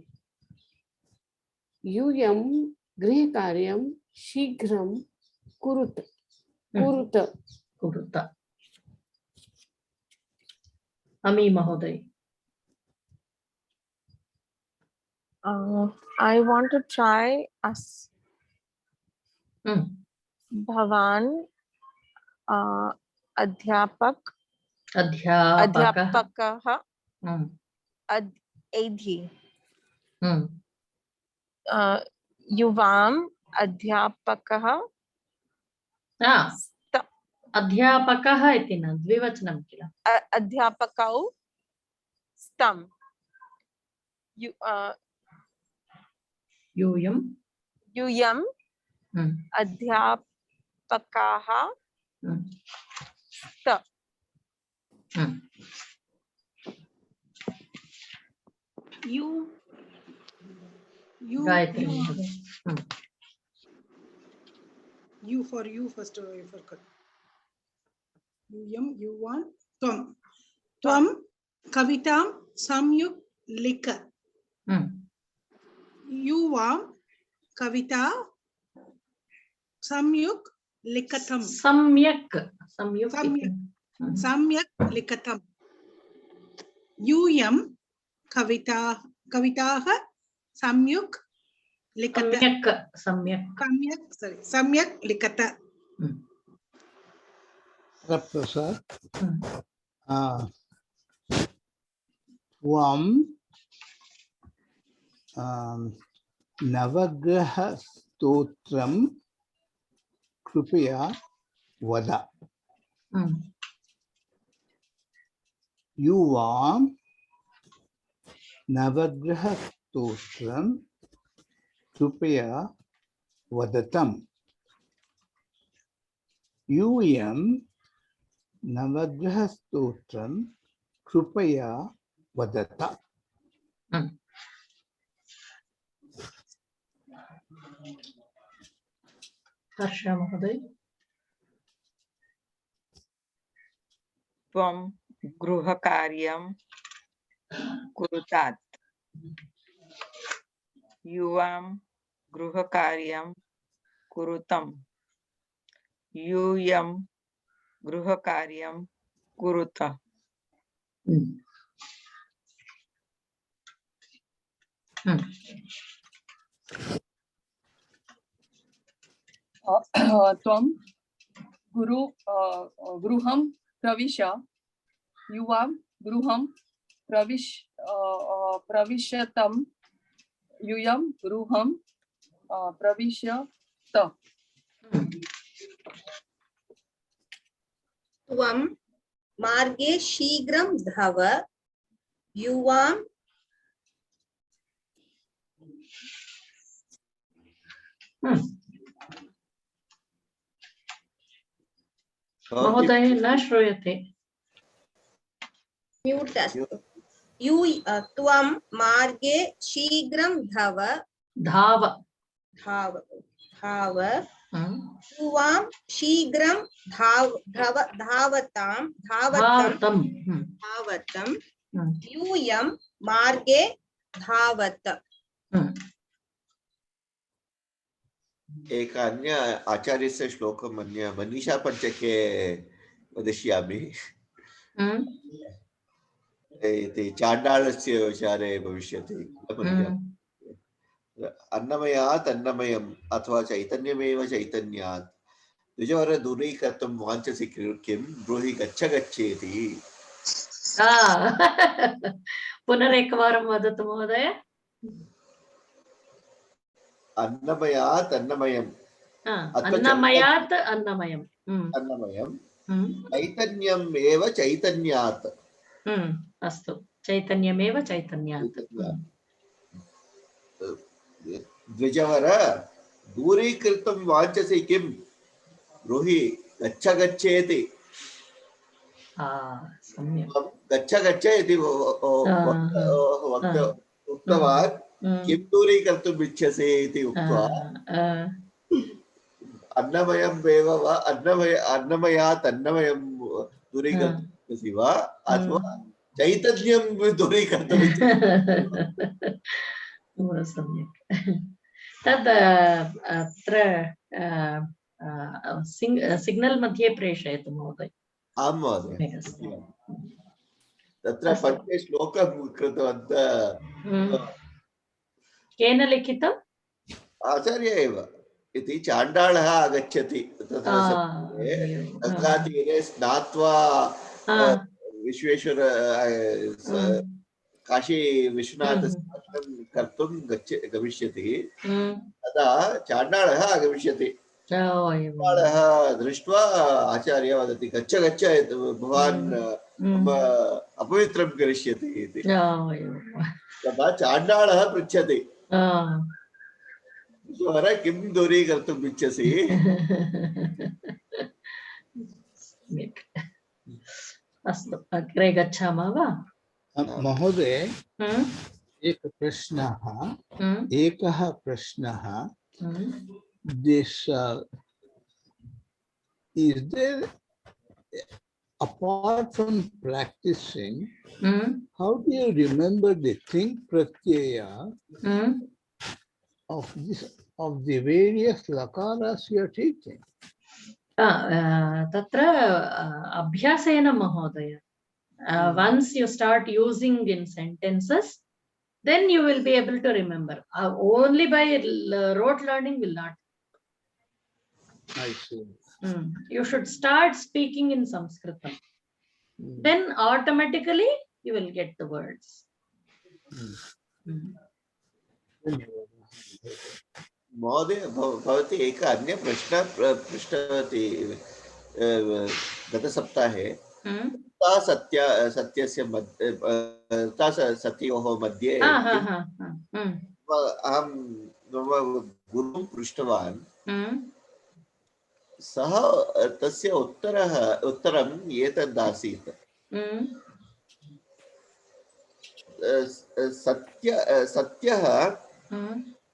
यूयं गृहकार्यं शीघ्रं कुरुत. अमी महोदय. I want to try us. Bhavan अध्यापकः एधि. युवां अध्यापकः अध्यापकः इति न द्विवचनं किल. अध्यापकौ स्तं. यूयं अध्यापकाः स्त. Gayatri. You for you first. I forgot. Yuvan, tvam. Tvam kavitam samyuk likha. Yuvam kavita samyuk likatam. Samyak likatam. Yuyam kavitaha samyuk likata. Samyak likata. Prasad. Tvam navagraha stotram kripaya vada. Yuvam नवग्रहस्तोत्रं कृपया वदतम्। यूयं नवग्रहस्तोत्रं कृपया वदत। हर्ष महोदय। त्वं गृहकार्यं कुरुतात्। युवां गृहकार्यं कुरुतं। यूयं गृहकार्यं कुरुत। त्वं गृहं प्रविश। युवां गृहं प्रविशतं। यूयं गृहं प्रविशत। त्वं मार्गे शीघ्रं धाव। युवां महोदय न श्रूयते। म्यूट् अस्तु। त्वं मार्गे शीघ्रं धाव। धाव धाव। युवां शीघ्रं धावतां। यूयं मार्गे धावत। एक अन्य आचार्यस्य श्लोकं मनीषा पञ्चके वदिष्यामि। इति चाण्डालस्य विचारे भविष्यति। अन्नमयात् अन्नमयम् अथवा चैतन्यमेव चैतन्यात् द्विजवर दूरीकर्तुं वाञ्छसि किं ब्रूहि गच्छ गच्छेति। पुनरेकवारं वदतु महोदय। अन्नमयात् अन्नमयम् अन्नमयात् अन्नमयम् अन्नमयम् चैतन्यम् एव चैतन्यात्। अस्तु, चैतन्यमेव चैतन्यात्। द्विजवर दूरीकर्तुं वाञ्छसि किं ब्रूहि गच्छ गच्छेति। गच्छ गच्छ इति उक्तवान्। किं दूरीकर्तुम् इच्छसि इति उक्त्वा अन्नमयम् एव वा अन्नमयात् अन्नमयं दूरीकर्तुम् इच्छसि वा अथवा चैतन्यं दूरीकर्तुम् इच्छसि? सम्यक्। तद् अत्र सिग्नल् मध्ये प्रेषयतु महोदय। आं महोदय। तत्र पञ्च श्लोकं कृतवन्तः। केन लिखितम्? आचार्य एव। इति चाण्डालः आगच्छति तत्र गङ्गातीरे स्नात्वा विश्वेश्वर काशी विश्वनाथदर्शनं कर्तुं गमिष्यति। तदा चाण्डालः आगमिष्यति। चाण्डालः दृष्ट्वा आचार्य वदति गच्छ गच्छ भवान् अपवित्रं करिष्यति इति। तदा चाण्डालः पृच्छति किं दूरीकर्तुम् इच्छसि? अस्तु, अग्रे गच्छामः वा? महोदय, एकः प्रश्नः this is there, apart from practicing, how do you remember the thing pratyaya of the various lakaras you are teaching? तत्र अभ्यासेन महोदय. Once you start using in sentences, then you will be able to remember. Only by rote learning will not. I see. You should start speaking in Sanskritam. Then automatically you will get the words. महोदय, भवती एक अन्य प्रश्न पृष्टवती गतसप्ताहे। सत्यस्य मध्ये सत्योः मध्ये अहं मम गुरुं पृष्टवान् सः तस्य उत्तरम् एतदासीत् सत्यः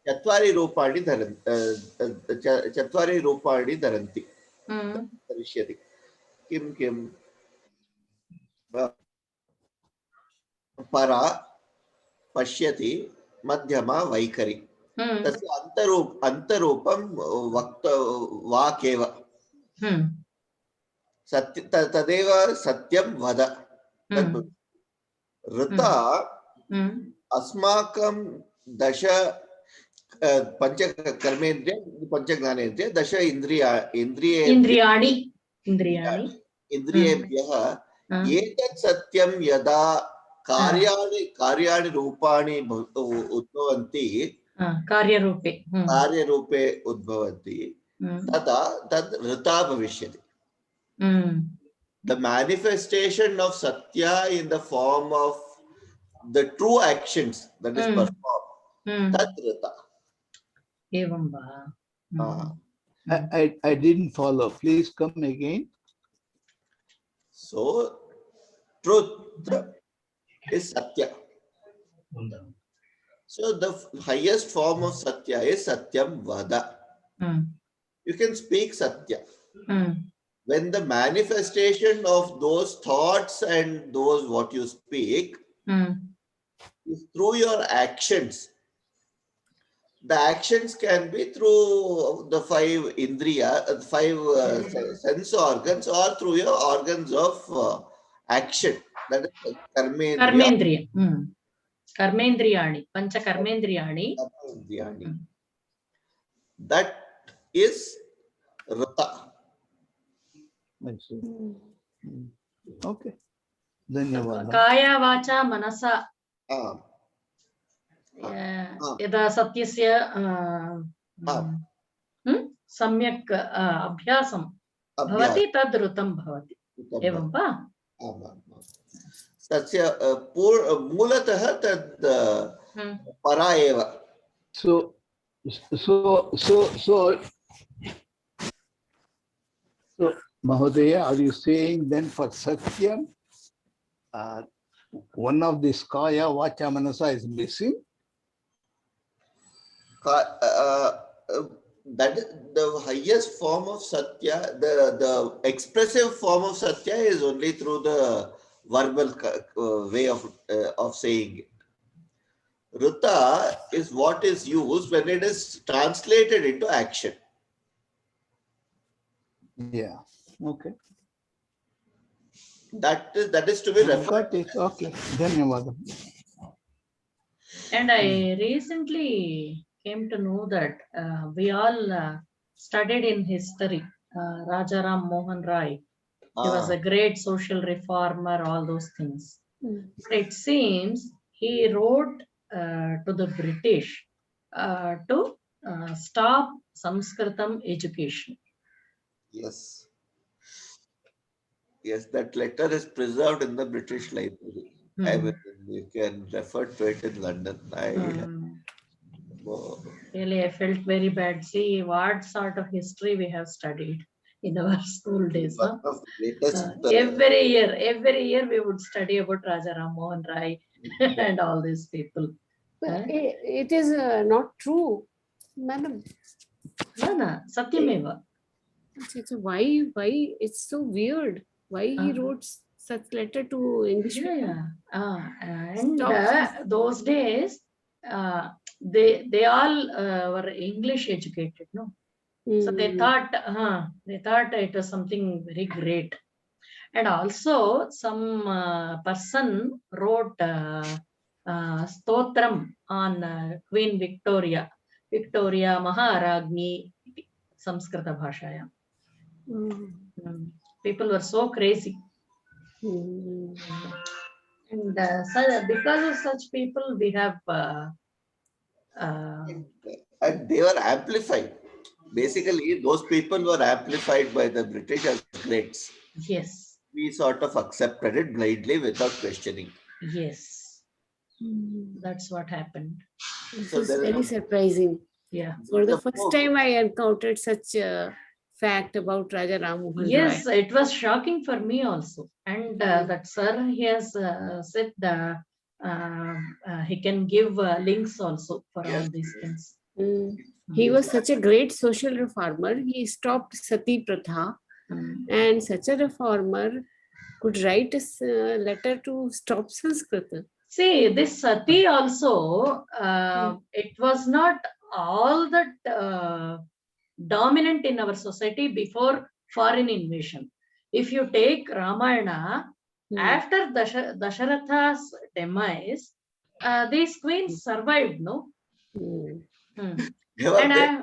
चत्वारि रूपाणि धरन्ति धरिष्यति किं परा पश्यति मध्यमा वैखरी तस्य अन्तरूपं वाक् एव तदेव सत्यं वद ऋता अस्माकं दश पंचज्ञानेन्द्रिय दश इन्द्रियेभ्यः एतत् सत्यं यदा कार्याणि रूपाणि उद्भवन्ति कार्यरूपे उद्भवन्ति तदा तद् ऋता भविष्यति. The manifestation of satya in the form of the true actions that is performed, tat rita. Evam va. I didn't follow. Please come again. So, truth is satya. So, the highest form of satya is satyam vada. You can speak satya. When the manifestation of those thoughts and those what you speak is through your actions. The actions can be through the five sense organs or through your organs of action. That is karmendriya. Karmendriyani, pancha karmendriyani. That is rata. I see. Okay. Dhanyawad. Kaya vacha manasa. यदा सत्यस्य सम्यक् अभ्यासं भवति तद् ऋतं भवति एवं वा तस्य मूलतः तद् परा एव so Mahodaya, are you saying then for Satyam one of this Kaya Vacha Manasa is missing? That is the highest form of satya. The expressive form of satya is only through the verbal way of saying it. Rita is what is used when it is translated into action. Yeah. Okay. That is to be referred. Okay. Dhanyawad. And I recently came to know that we all studied in history Rajaram Mohan Rai. He was a great social reformer, all those things. It seems he wrote to the British to stop Sanskritam education. Yes. Yes, that letter is preserved in the British Library. You can refer to it in London. Really, I felt very bad. See what sort of history we have studied in our school days. Huh? Every year we would study about Rajaram Mohan Rai and all these people. It is not true, madam. No, Satyameva. Why it's so weird? Why he wrote such letter to English people? And those days, they all were English educated, no? So they thought it was something very great. And also some person wrote Stotram on Queen Victoria Maharagni Samskrita Bhashaya. People were so crazy. And because of such people, we have and they were amplified. Basically, those people were amplified by the British as greats. Yes. we sort of accepted it blindly without questioning. Yes, that's what happened. This So is there is very a- surprising. Yeah. For the The first book. time, I encountered such a fact about Raja Ram Mohan Roy. Yes, it was shocking for me also. And that sir, he has said he can give links also for all these things. He was such a great social reformer. He stopped Sati Pratha, and such a reformer could write a letter to stop Sanskrit. See, this Sati also, it was not all that dominant in our society before foreign invasion. If you take Ramayana, after Dasharatha's demise, these queens survived, no? They were And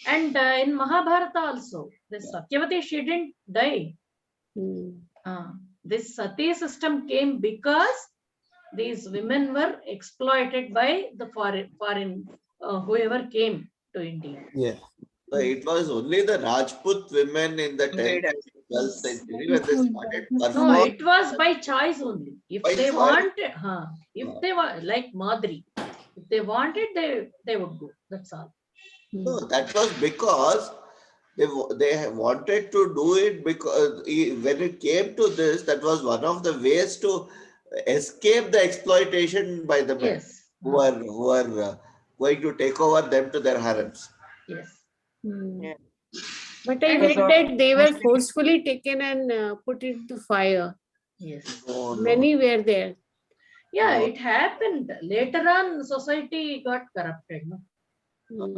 and in Mahabharata also, this Satyavati, she didn't die. This Sati system came because these women were exploited by the foreign whoever came to India. Yeah. So it was only the Rajput women in the 10th and 12th century when they started No, performing. it was by choice only. If By they choice. wanted, if they were like Madri, if they wanted, they would go. That's all. No, that was because they wanted to do it because when it came to this, that was one of the ways to escape the exploitation by the men who are going to take over them to their harems. Yes. But I read that they were forcefully taken and put into fire. Yes. Many were there. Yeah, it happened. Later on, society got corrupted. No?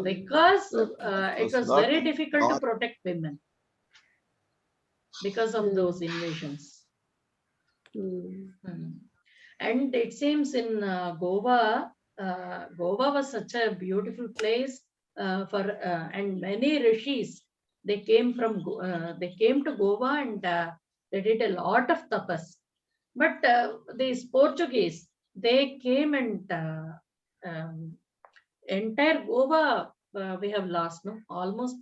Because it was not- very difficult to not- protect women because of those invasions. And it seems in Goa, Goa was such a beautiful place and many rishis, they came to Goa and they did a lot of tapas. But these Portuguese, they came and entire Goa we have lost, no? Almost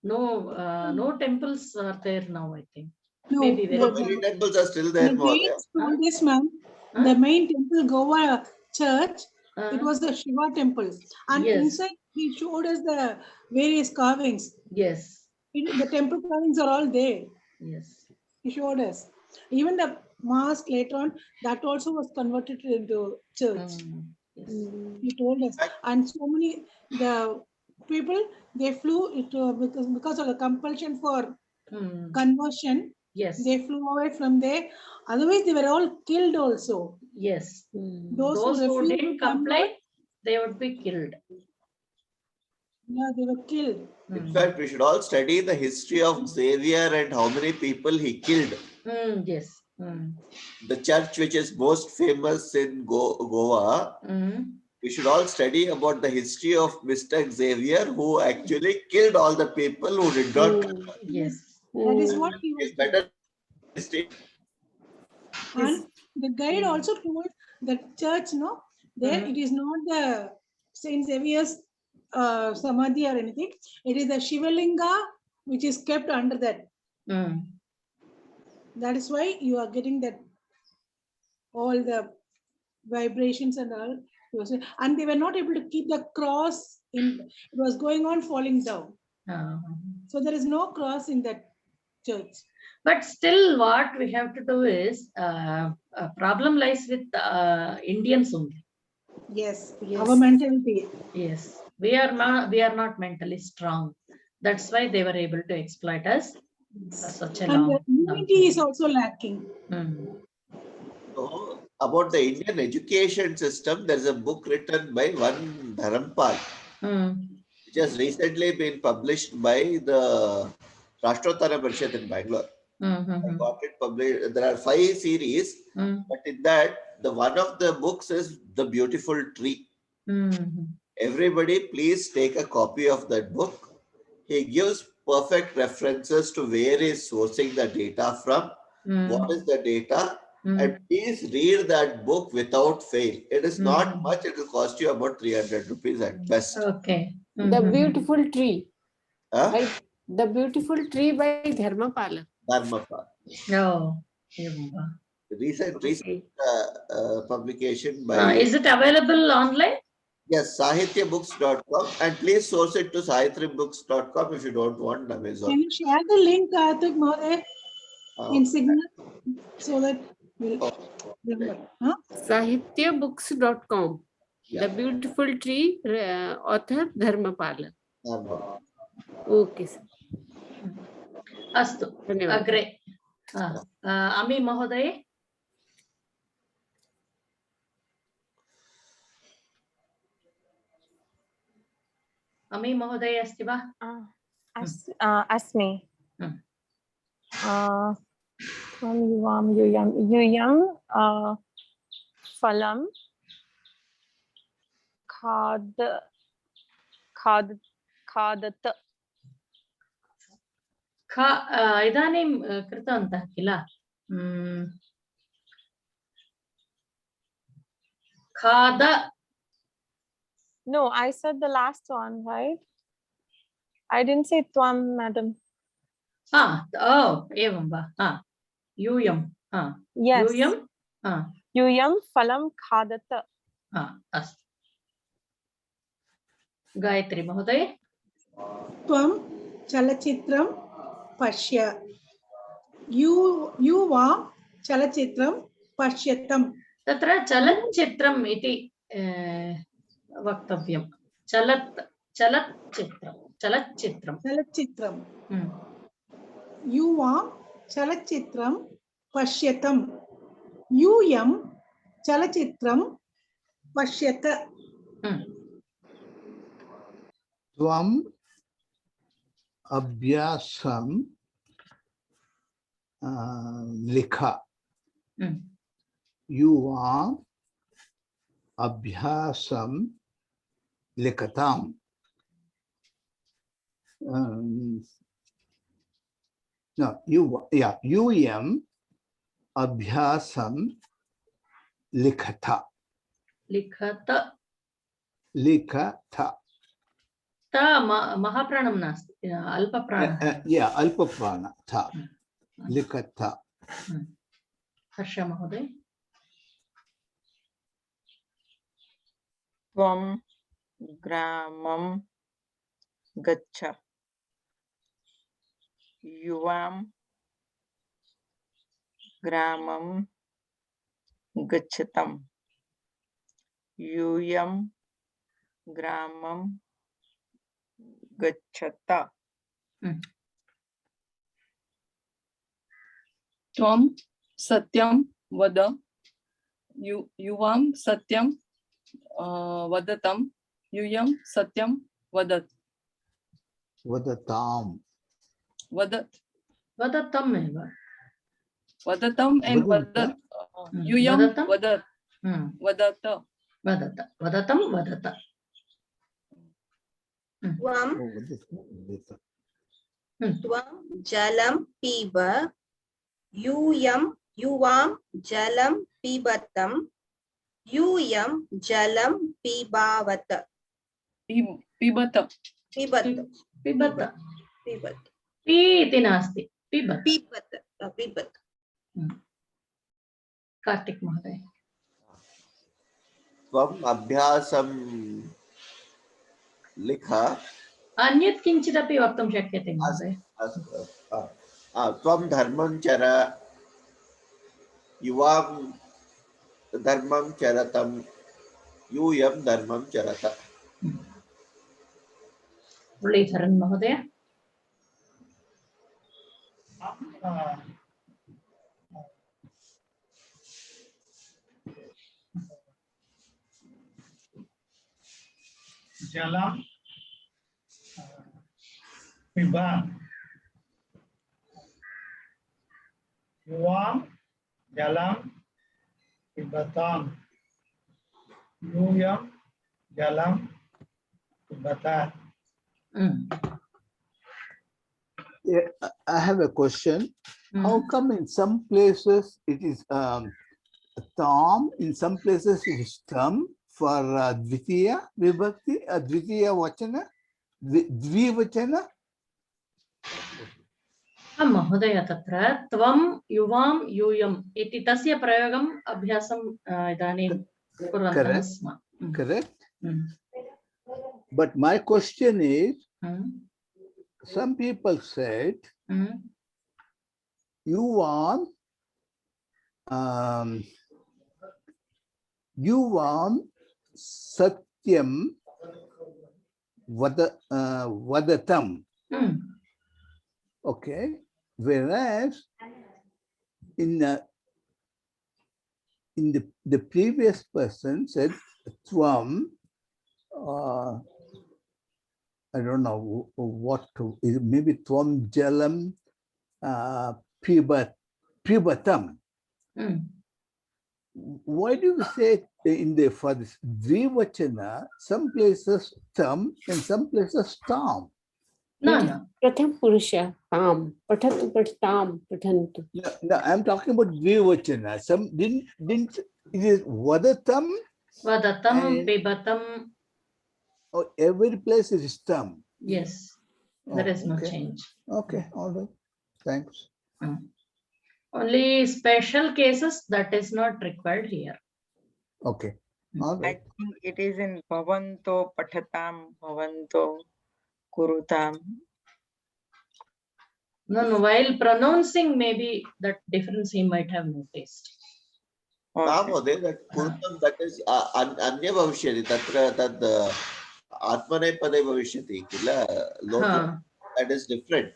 no temples are there now, I think. No, Maybe very Many temples are still there. The Mahodaya. dates told this, ma'am. The main temple, Goa church, it was the Shiva temple. And Yes. inside, he showed us the various carvings. Yes. The temple carvings are all there. Yes. He showed us. Even the mosque later on, that also was converted into church. He told us. And so many, the people, they flew into, because of the compulsion for conversion. Yes. They flew away from there. Otherwise, they were all killed also. Yes. Those Those who refused didn't to convert, comply, they would be killed. yeah, they were killed. In fact, we should all study the history of Xavier and how many people he killed. Yes. The church which is most famous in Goa, we should all study about the history of Mr. Xavier, who actually killed all the people who did not convert. Yes. That is what he was. It's better history. And the guide also told the church, no, there it is not the Saint Xavier's Samadhi or anything. It is the Shivalinga which is kept under that. That is why you are getting that all the vibrations and all. And they were not able to keep the cross in. It was going on falling down. So there is no cross in that church. But still, what we have to do is a problem lies with Indians only. Yes, our mentality. Yes, we are not mentally strong. That's why they were able to exploit us for such a And long. the unity is also lacking. So, about the Indian education system, there's a book written by one Dharampal, which has recently been published by the Rashtrottara Parishad in Bangalore. I got it published. There are 5 series, but in that, the one of the books is The Beautiful Tree. Everybody, please take a copy of that book. He gives perfect references to where he's sourcing the data from, what is the data, and please read that book without fail. It is not much, it will cost you about 300 rupees at best. Okay. The Beautiful Tree. Huh? Right? The Beautiful Tree by Dharmapala. Dharmapala. Oh, Recent publication by. Is it available online? Yes, sahityabooks.com, and please source it to sahitribooks.com if you don't want Amazon. Can you share the link, Karthik Mahoday, in Signal, so that we'll remember? Huh? Sahityabooks.com. Yeah. The Beautiful Tree, author Dharmapala. Okay, sir. Astu. Agre. Ami Mahoday. Ami Mahoday अस्ति वा? Asmi. Yuyam Phalam Khadat. इदानीं कृतवन्तः किल? Khada. No, I said the last one, right? I didn't say Tvam, madam. Oh, evam va. Yuyam. Yes. Yuyam. Yuyam Phalam Khadata. Astu. Gayatri Mahoday. Tvam Chalachitram Pashya. Yuvam Chalachitram Pashyatam. Tatra Chalachitram iti vaktavayam. Chalachitram. Yuvam Chalachitram Pashyatam. Yuyam Chalachitram Pashyata. Tvam abhyasam likha. Yuvam abhyasam likatam. Yuyam abhyasam likhata. Likhata. Ta mahapranam nasti. Alpa prana. Yeah, alpa prana. Ta. Likhata. Harsha Mahoday. Tvam gramam gaccha. Yuvam gramam gacchatam. Yuyam gramam gacchata. Tvam satyam vada. Yuvam satyam vadatam. Yuyam satyam vadat. Vadatam. Vadatam eva. Vadatam and vadat. Yuyam vadat. Vadata. Vadatam vadata. Tvam jalam piba. Yuvam jalam pibatam. Yuyam jalam pibavata. Pibata. Pibata. Piti nasti. Pibata. Kartik Mahoday. Tvam abhyasam likha. Anyat kinchidapi vaktum shakyate Mahoday. Tvam dharmam chara. Yuvam dharmam charatam. Yuyam dharmam charata. Muradharan Mahoday. Jalam piba. Yuvam jalam pibatam. Yuyam jalam pibata. Yeah, I have a question. How come in some places it is tam, in some places it is tam for dvitiya vibhakti, dvitiya vachana, dvivachana? महोदय तत्र त्वं युवां यूयम् इति तस्य प्रयोगम् अभ्यासं इदानीं कुर्वन्तः स्मः. Correct. But my question is, some people said, yuvam satyam vadatam. Okay, whereas in the previous person said tvam, I don't know what to, maybe tvam jalam pibatam. Why do you say in the for this Dvivachana, some places tam and some places tam? No. Pratham Purusha, tam, pathatu pathtam, pathantu. No, I'm talking about Dvivachana. Some didn't it is vadatam. Vadatam, pibatam. Oh, every place is tam. Yes, there is no okay. change. Okay, all right. Thanks. Only special cases that is not required here. Okay. All right. I think it is in bhavanto pathatam, bhavanto kurutam. No, while pronouncing, maybe that difference he might have noticed. Mहोदय, that kurutam, that is anya bhavishyati, tatra tad atmanepade bhavishyati, kila loka, that is different.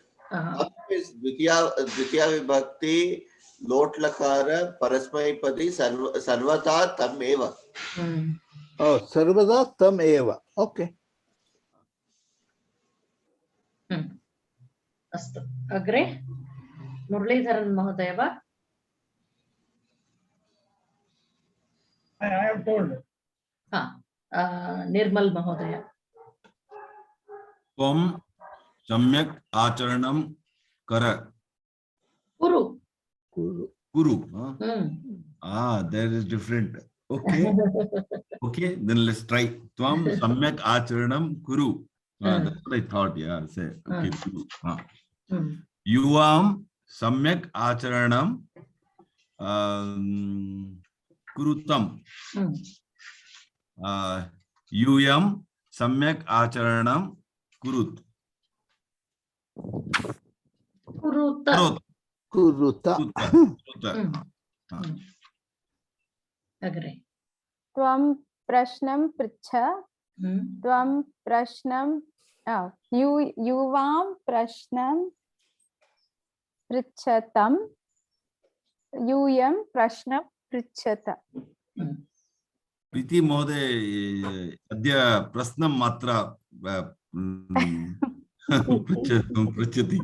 Is Dvitiya Vibhakti, Lot Lakara, Parasmaipadi, Sarvata Tam Eva. Oh, Sarvata Tam Eva. Okay. Astu. Agre? Muralidharan Mahodaya va? I have told. Nirmal Mahodaya. Tvam samyak acharanam kara. Kuru. Kuru. There is different. Okay. Okay, then let's try. Tvam samyak acharanam kuru. That's what I thought. Yeah, say. Okay. Yuvam samyak acharanam kurutam. Yuyam samyak acharanam kurut. Kuruta. Kuruta. Agree. Tvam prashnam pricha. Tvam prashnam. Yuvam prashnam prichatam. Yuyam prashnam prichata. Priti Mode Adya Prasnam Matra Prichati.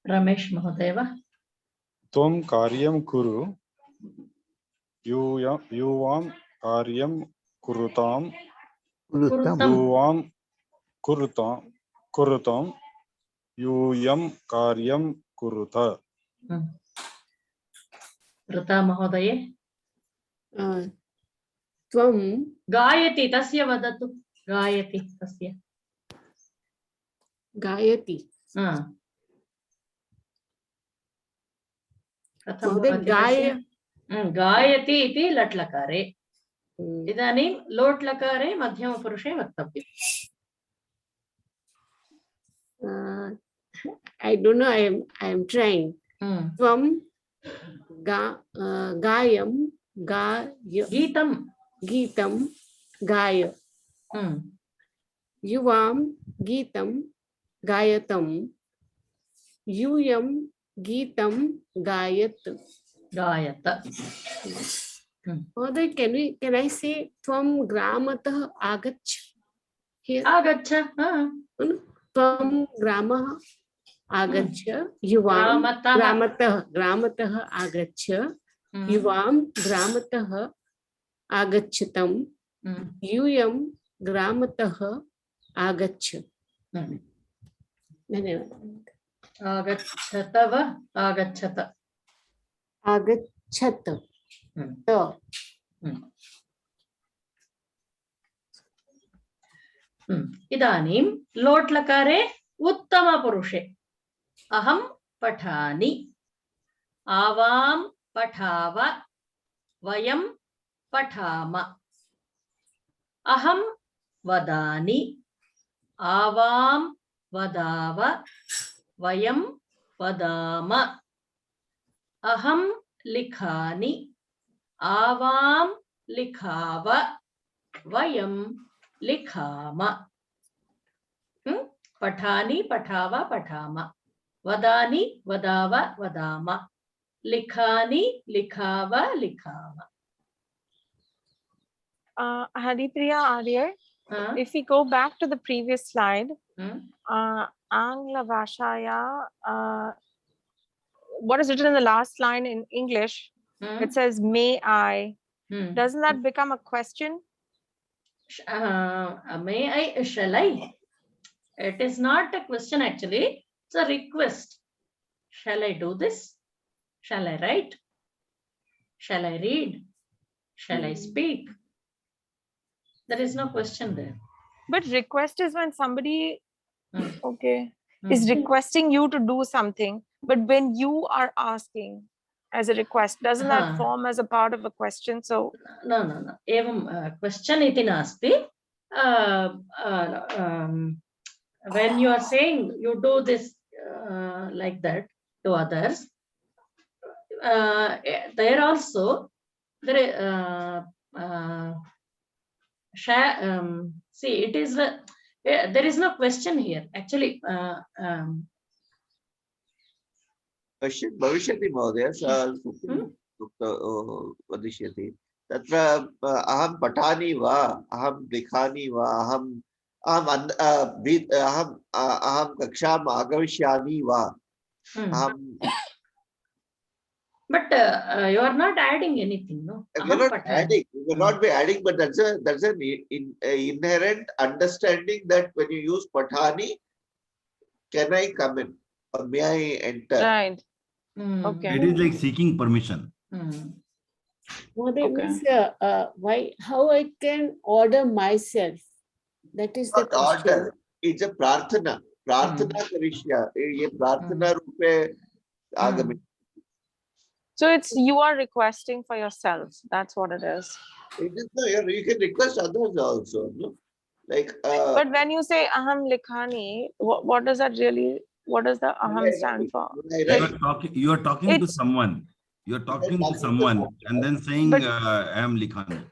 Ramesh Mahadeva. Tvam karyam kuru. Yuvam karyam kurutam. Yuvam kurutam. Yuyam karyam kuruta. Ruta Mahodaye. Tvam Gayati tasya vadatu. Gayati tasya. Gayati. Gayati iti latlakare. Idanim lotlakare madhyamapuruषे वक्तव्यम्. I don't know. I am trying. Tvam gayam Geetam Gaya. Yuvam Geetam Gayatam. Yuyam Geetam Gayata. Mother, can I say Tvam Gramatah Agach? Here. Agacha. Tvam Gramah Agacha. Yuvam Gramatah Agacha. Yuvam Gramatah Agachatam. Yuyam Gramatah Agacha. Agachatava. Agachata. Agachata. इदानीं लोट् लकारे उत्तमपुरुषे अहं पठामि, आवां पठाव, वयं पठाम, अहं वदामि, आवां वदाव, वयं वदाम, अहं लिखामि, आवां लिखाव, वयं लिखाम. पठानि पठाव पठाम, वदानि वदाव वदाम, लिखानि लिखाव लिखाम. Haripriya Arya, if we go back to the previous slide, Angla Bhashaya, what is written in the last line in English, it says, may I. Doesn't that become a question? May I, shall I? It is not a question actually, it's a request. Shall I do this? Shall I write? Shall I read? Shall I speak? There is no question there. But request is when somebody, is requesting you to do something. But when you are asking as a request, doesn't that form as a part of a question? So no. Evam question iti nasti. When you are saying you do this like that to others, there also there see, it is there is no question here actually. Question भविष्यति महोदय वदिष्यति तत्र अहं पठामि वा अहं लिखामि वा अहं कक्षाम् आगमिष्यामि वा But you are not adding anything, no? We are not adding. We will not be adding, but that's an inherent understanding that when you use patani, can I come in or may I enter? Right. Okay. It is like seeking permission. Means, why? How I can order myself? That is the question. Order. It's a prarthana. Prarthana karishya. Ye prarthana rupe agami. So it's you are requesting for yourself. That's what it is. It is you can request others also. No? Like. But when you say aham likhani, what does that really? What does the aham stand for? You are talking to someone. You are talking to someone and then saying I am likhani.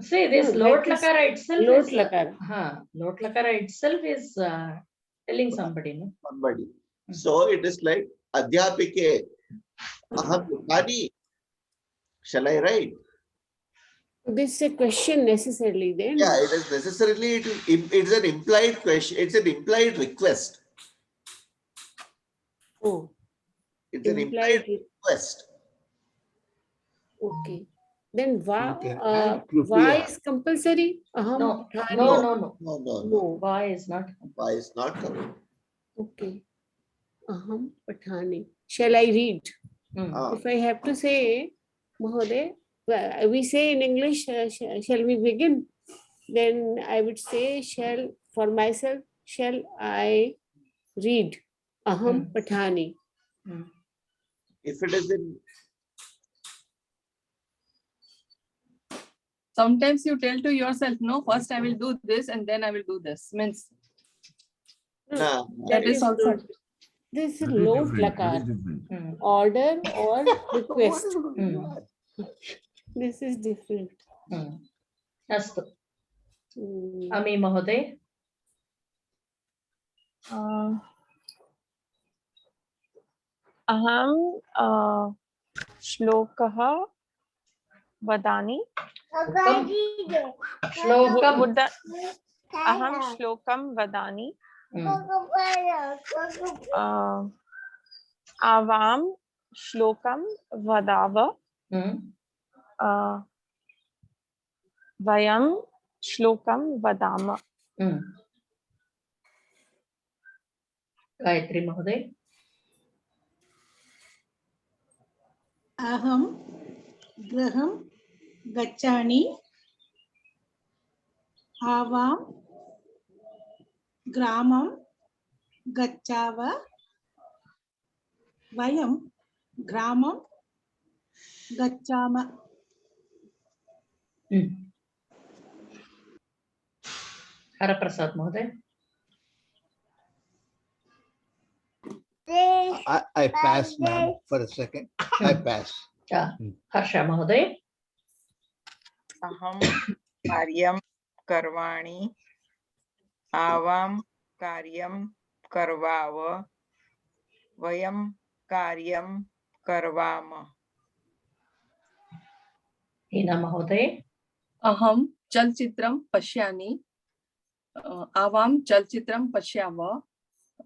See, this lot lakara itself is lot lakara itself is telling somebody, no? Somebody. So it is like adhyapike. Aham likhani. Shall I write? This is a question necessarily then. Yeah, it is necessarily. It's an implied question. It's an implied request. Oh. It's an implied request. Okay. Then why is compulsory? No. Why is not? Why is not coming? Okay. Aham pathani. Shall I read? If I have to say, Mahoday, we say in English, shall we begin? Then I would say, for myself, shall I read? Aham pathani. If it is in. Sometimes you tell to yourself, no, first I will do this and then I will do this. Means that is also. This is lot lakar. Order or request. This is different. Astu. Ami Mahoday. Aham shlokaha vadani. Aham shlokam vadani. Avam shlokam vadava. Vayam shlokam vadama. Gayatri Mahoday. Aham graham gachani. Avam Gramam gachava. Vayam gramam gachama. Haraprasad Mohoday. I pass, ma'am, for a second. I pass. Harsha Mohoday. Aham karyam karvani. Avam karyam karvava. Vayam karyam karvama. Hina Mohoday. Aham chalchitram pashyami. Avam chalchitram pashyama.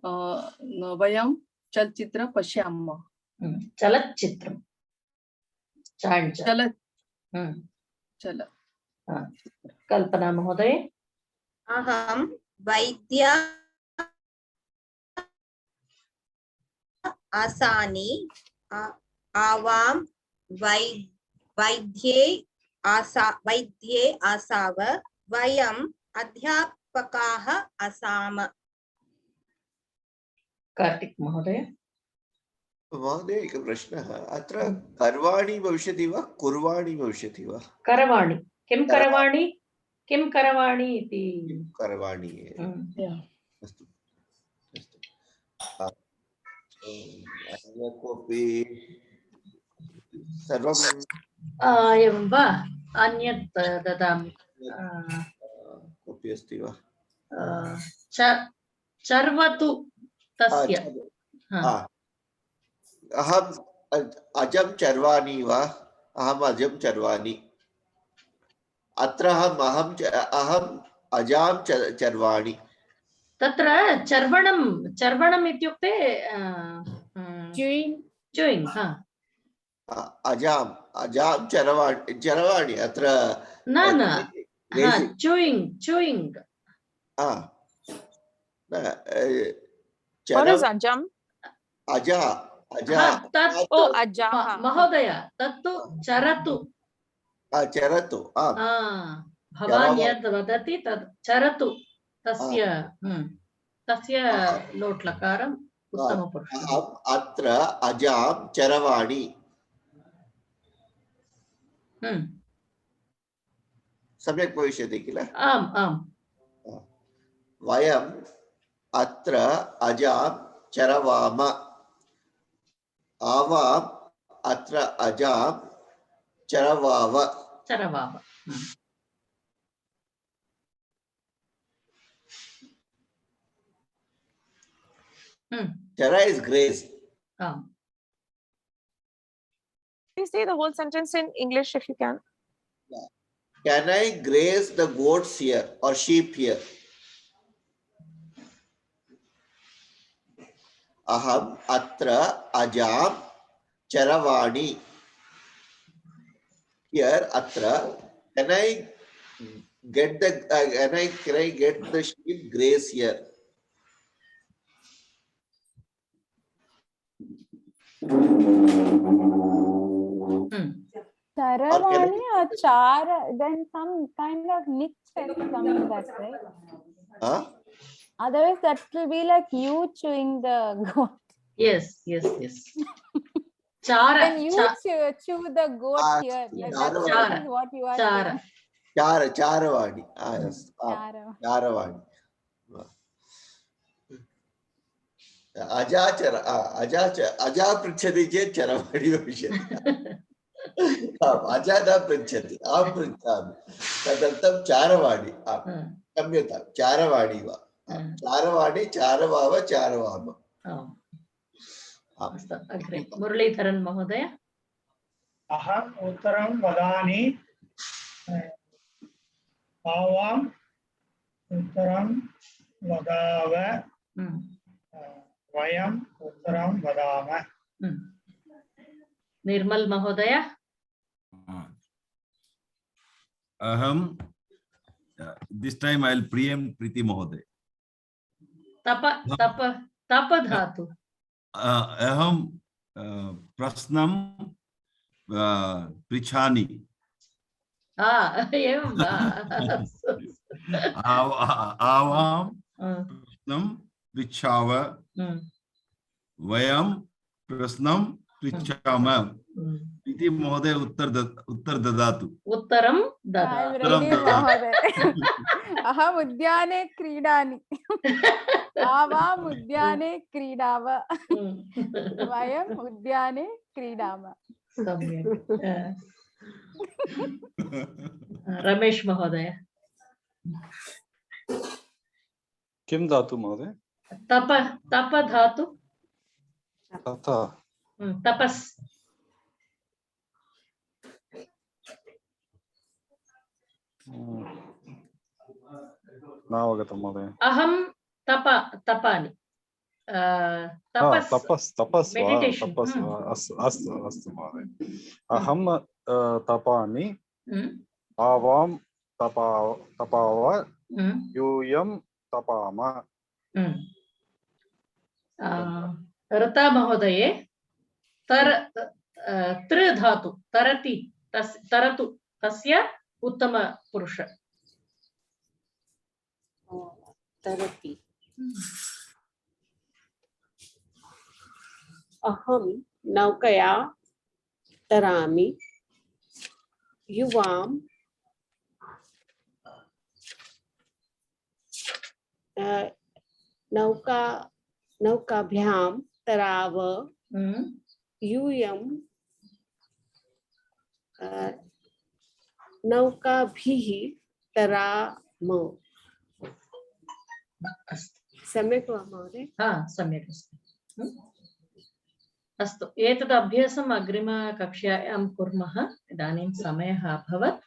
Vayam chalchitra pashyama. Chalat chitram. Chalat. Chalat. Kalpana Mohoday. Aham vaidya asani. Avam vaidye asava. Vayam adhyapakaha asama. Kartik Mohoday. महोदय एकः प्रश्नः अत्र करवाणि भविष्यति वा कुर्वाणि भविष्यति वा करवाणि किं करवाणि किं करवाणि इति करवाणि अस्तु अन्य कोऽपि सर्वं एवं वा अन्यत् ददामि कोऽपि अस्ति वा चर्वतु तस्य अहम अजम चरवाणी वा अहम अजम चरवाणी अत्र अहम अजाम चरवाणी तत्र चर्वणम् इत्युक्ते चूयिङ्ग् अजाम चरवाणी अत्र न चूयिङ्ग् What is ajam? अजा महोदय तत्तु चरतु चरतु भवान् यद् वदति तत् चरतु तस्य लोट्लकारम् उत्तमपुरुषः अत्र अजां चरवाणि सम्यक् भविष्यति किल आम् आम् वयम् अत्र अजां चरवाम आवाम अत्र अजां चरवाव Chara is grazed. Please say the whole sentence in English if you can. Can I graze the goats here or sheep here? Aham atra ajam charavani. Here atra, can I get the sheep graze here? Charavani or chara, then some kind of mix is coming that, right? Huh? Otherwise, that will be like you chewing the goat. Yes. Chara. When you chew the goat here, that is what you are saying. Charavani. Yes. Charavani. अजा पृच्छति चेत् चरवाणि भविष्यति अजा न पृच्छति अहं पृच्छामि तदर्थं चारवाणि क्षम्यतां चारवाणि वा चारवाणि चारवाव चारवाम अग्रे मुरलीधरन् महोदय अहम् उत्तरं वदामि आवाम् उत्तरं वदाव वयम् उत्तरं वदाम निर्मल महोदय अहम this time I'll preempt Preeti Mohoday. तप धातु अहम प्रश्नं पृच्छामि एवं वा आवाम प्रश्नं पृच्छाव वयं प्रश्नं पृच्छामः इति महोदय उत्तर ददातु। उत्तरं I'm ददातु। ready, Mahoday. Aham udyane क्रीडामि। आवाम उद्याने क्रीडाव। वयम उद्याने क्रीडामः। सम्यक्। रमेश महोदय। किं धातु महोदय? तप धातु। तथा तपस्। नावगतं महोदय। अहं तपामि। Tapas meditation. अस्तु महोदय। अहं तपामि आवां तपाव यूयं तपाम। ऋता महोदये तृ धातु तरति तरतु तस्य उत्तमपुरुष। तरति। अहं नौकया तरामि युवां नौकाभ्यां तराव यूयं नौकाभिः तराम। सम्यक् वा महोदय? सम्यक् अस्ति। अस्तु, एतद् अभ्यासम् अग्रिमकक्ष्यायां कुर्मः। इदानीं समयः अभवत्।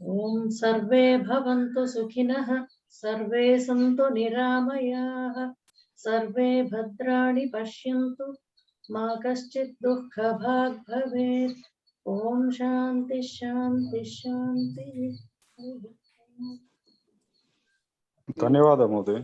ॐ सर्वे भवन्तु सुखिनः, सर्वे सन्तु निरामयाः, सर्वे भद्राणि पश्यन्तु, मा कश्चित् दुःखभाग् भवेत्। ॐ शान्ति शान्ति शान्ति। धन्यवादः महोदय।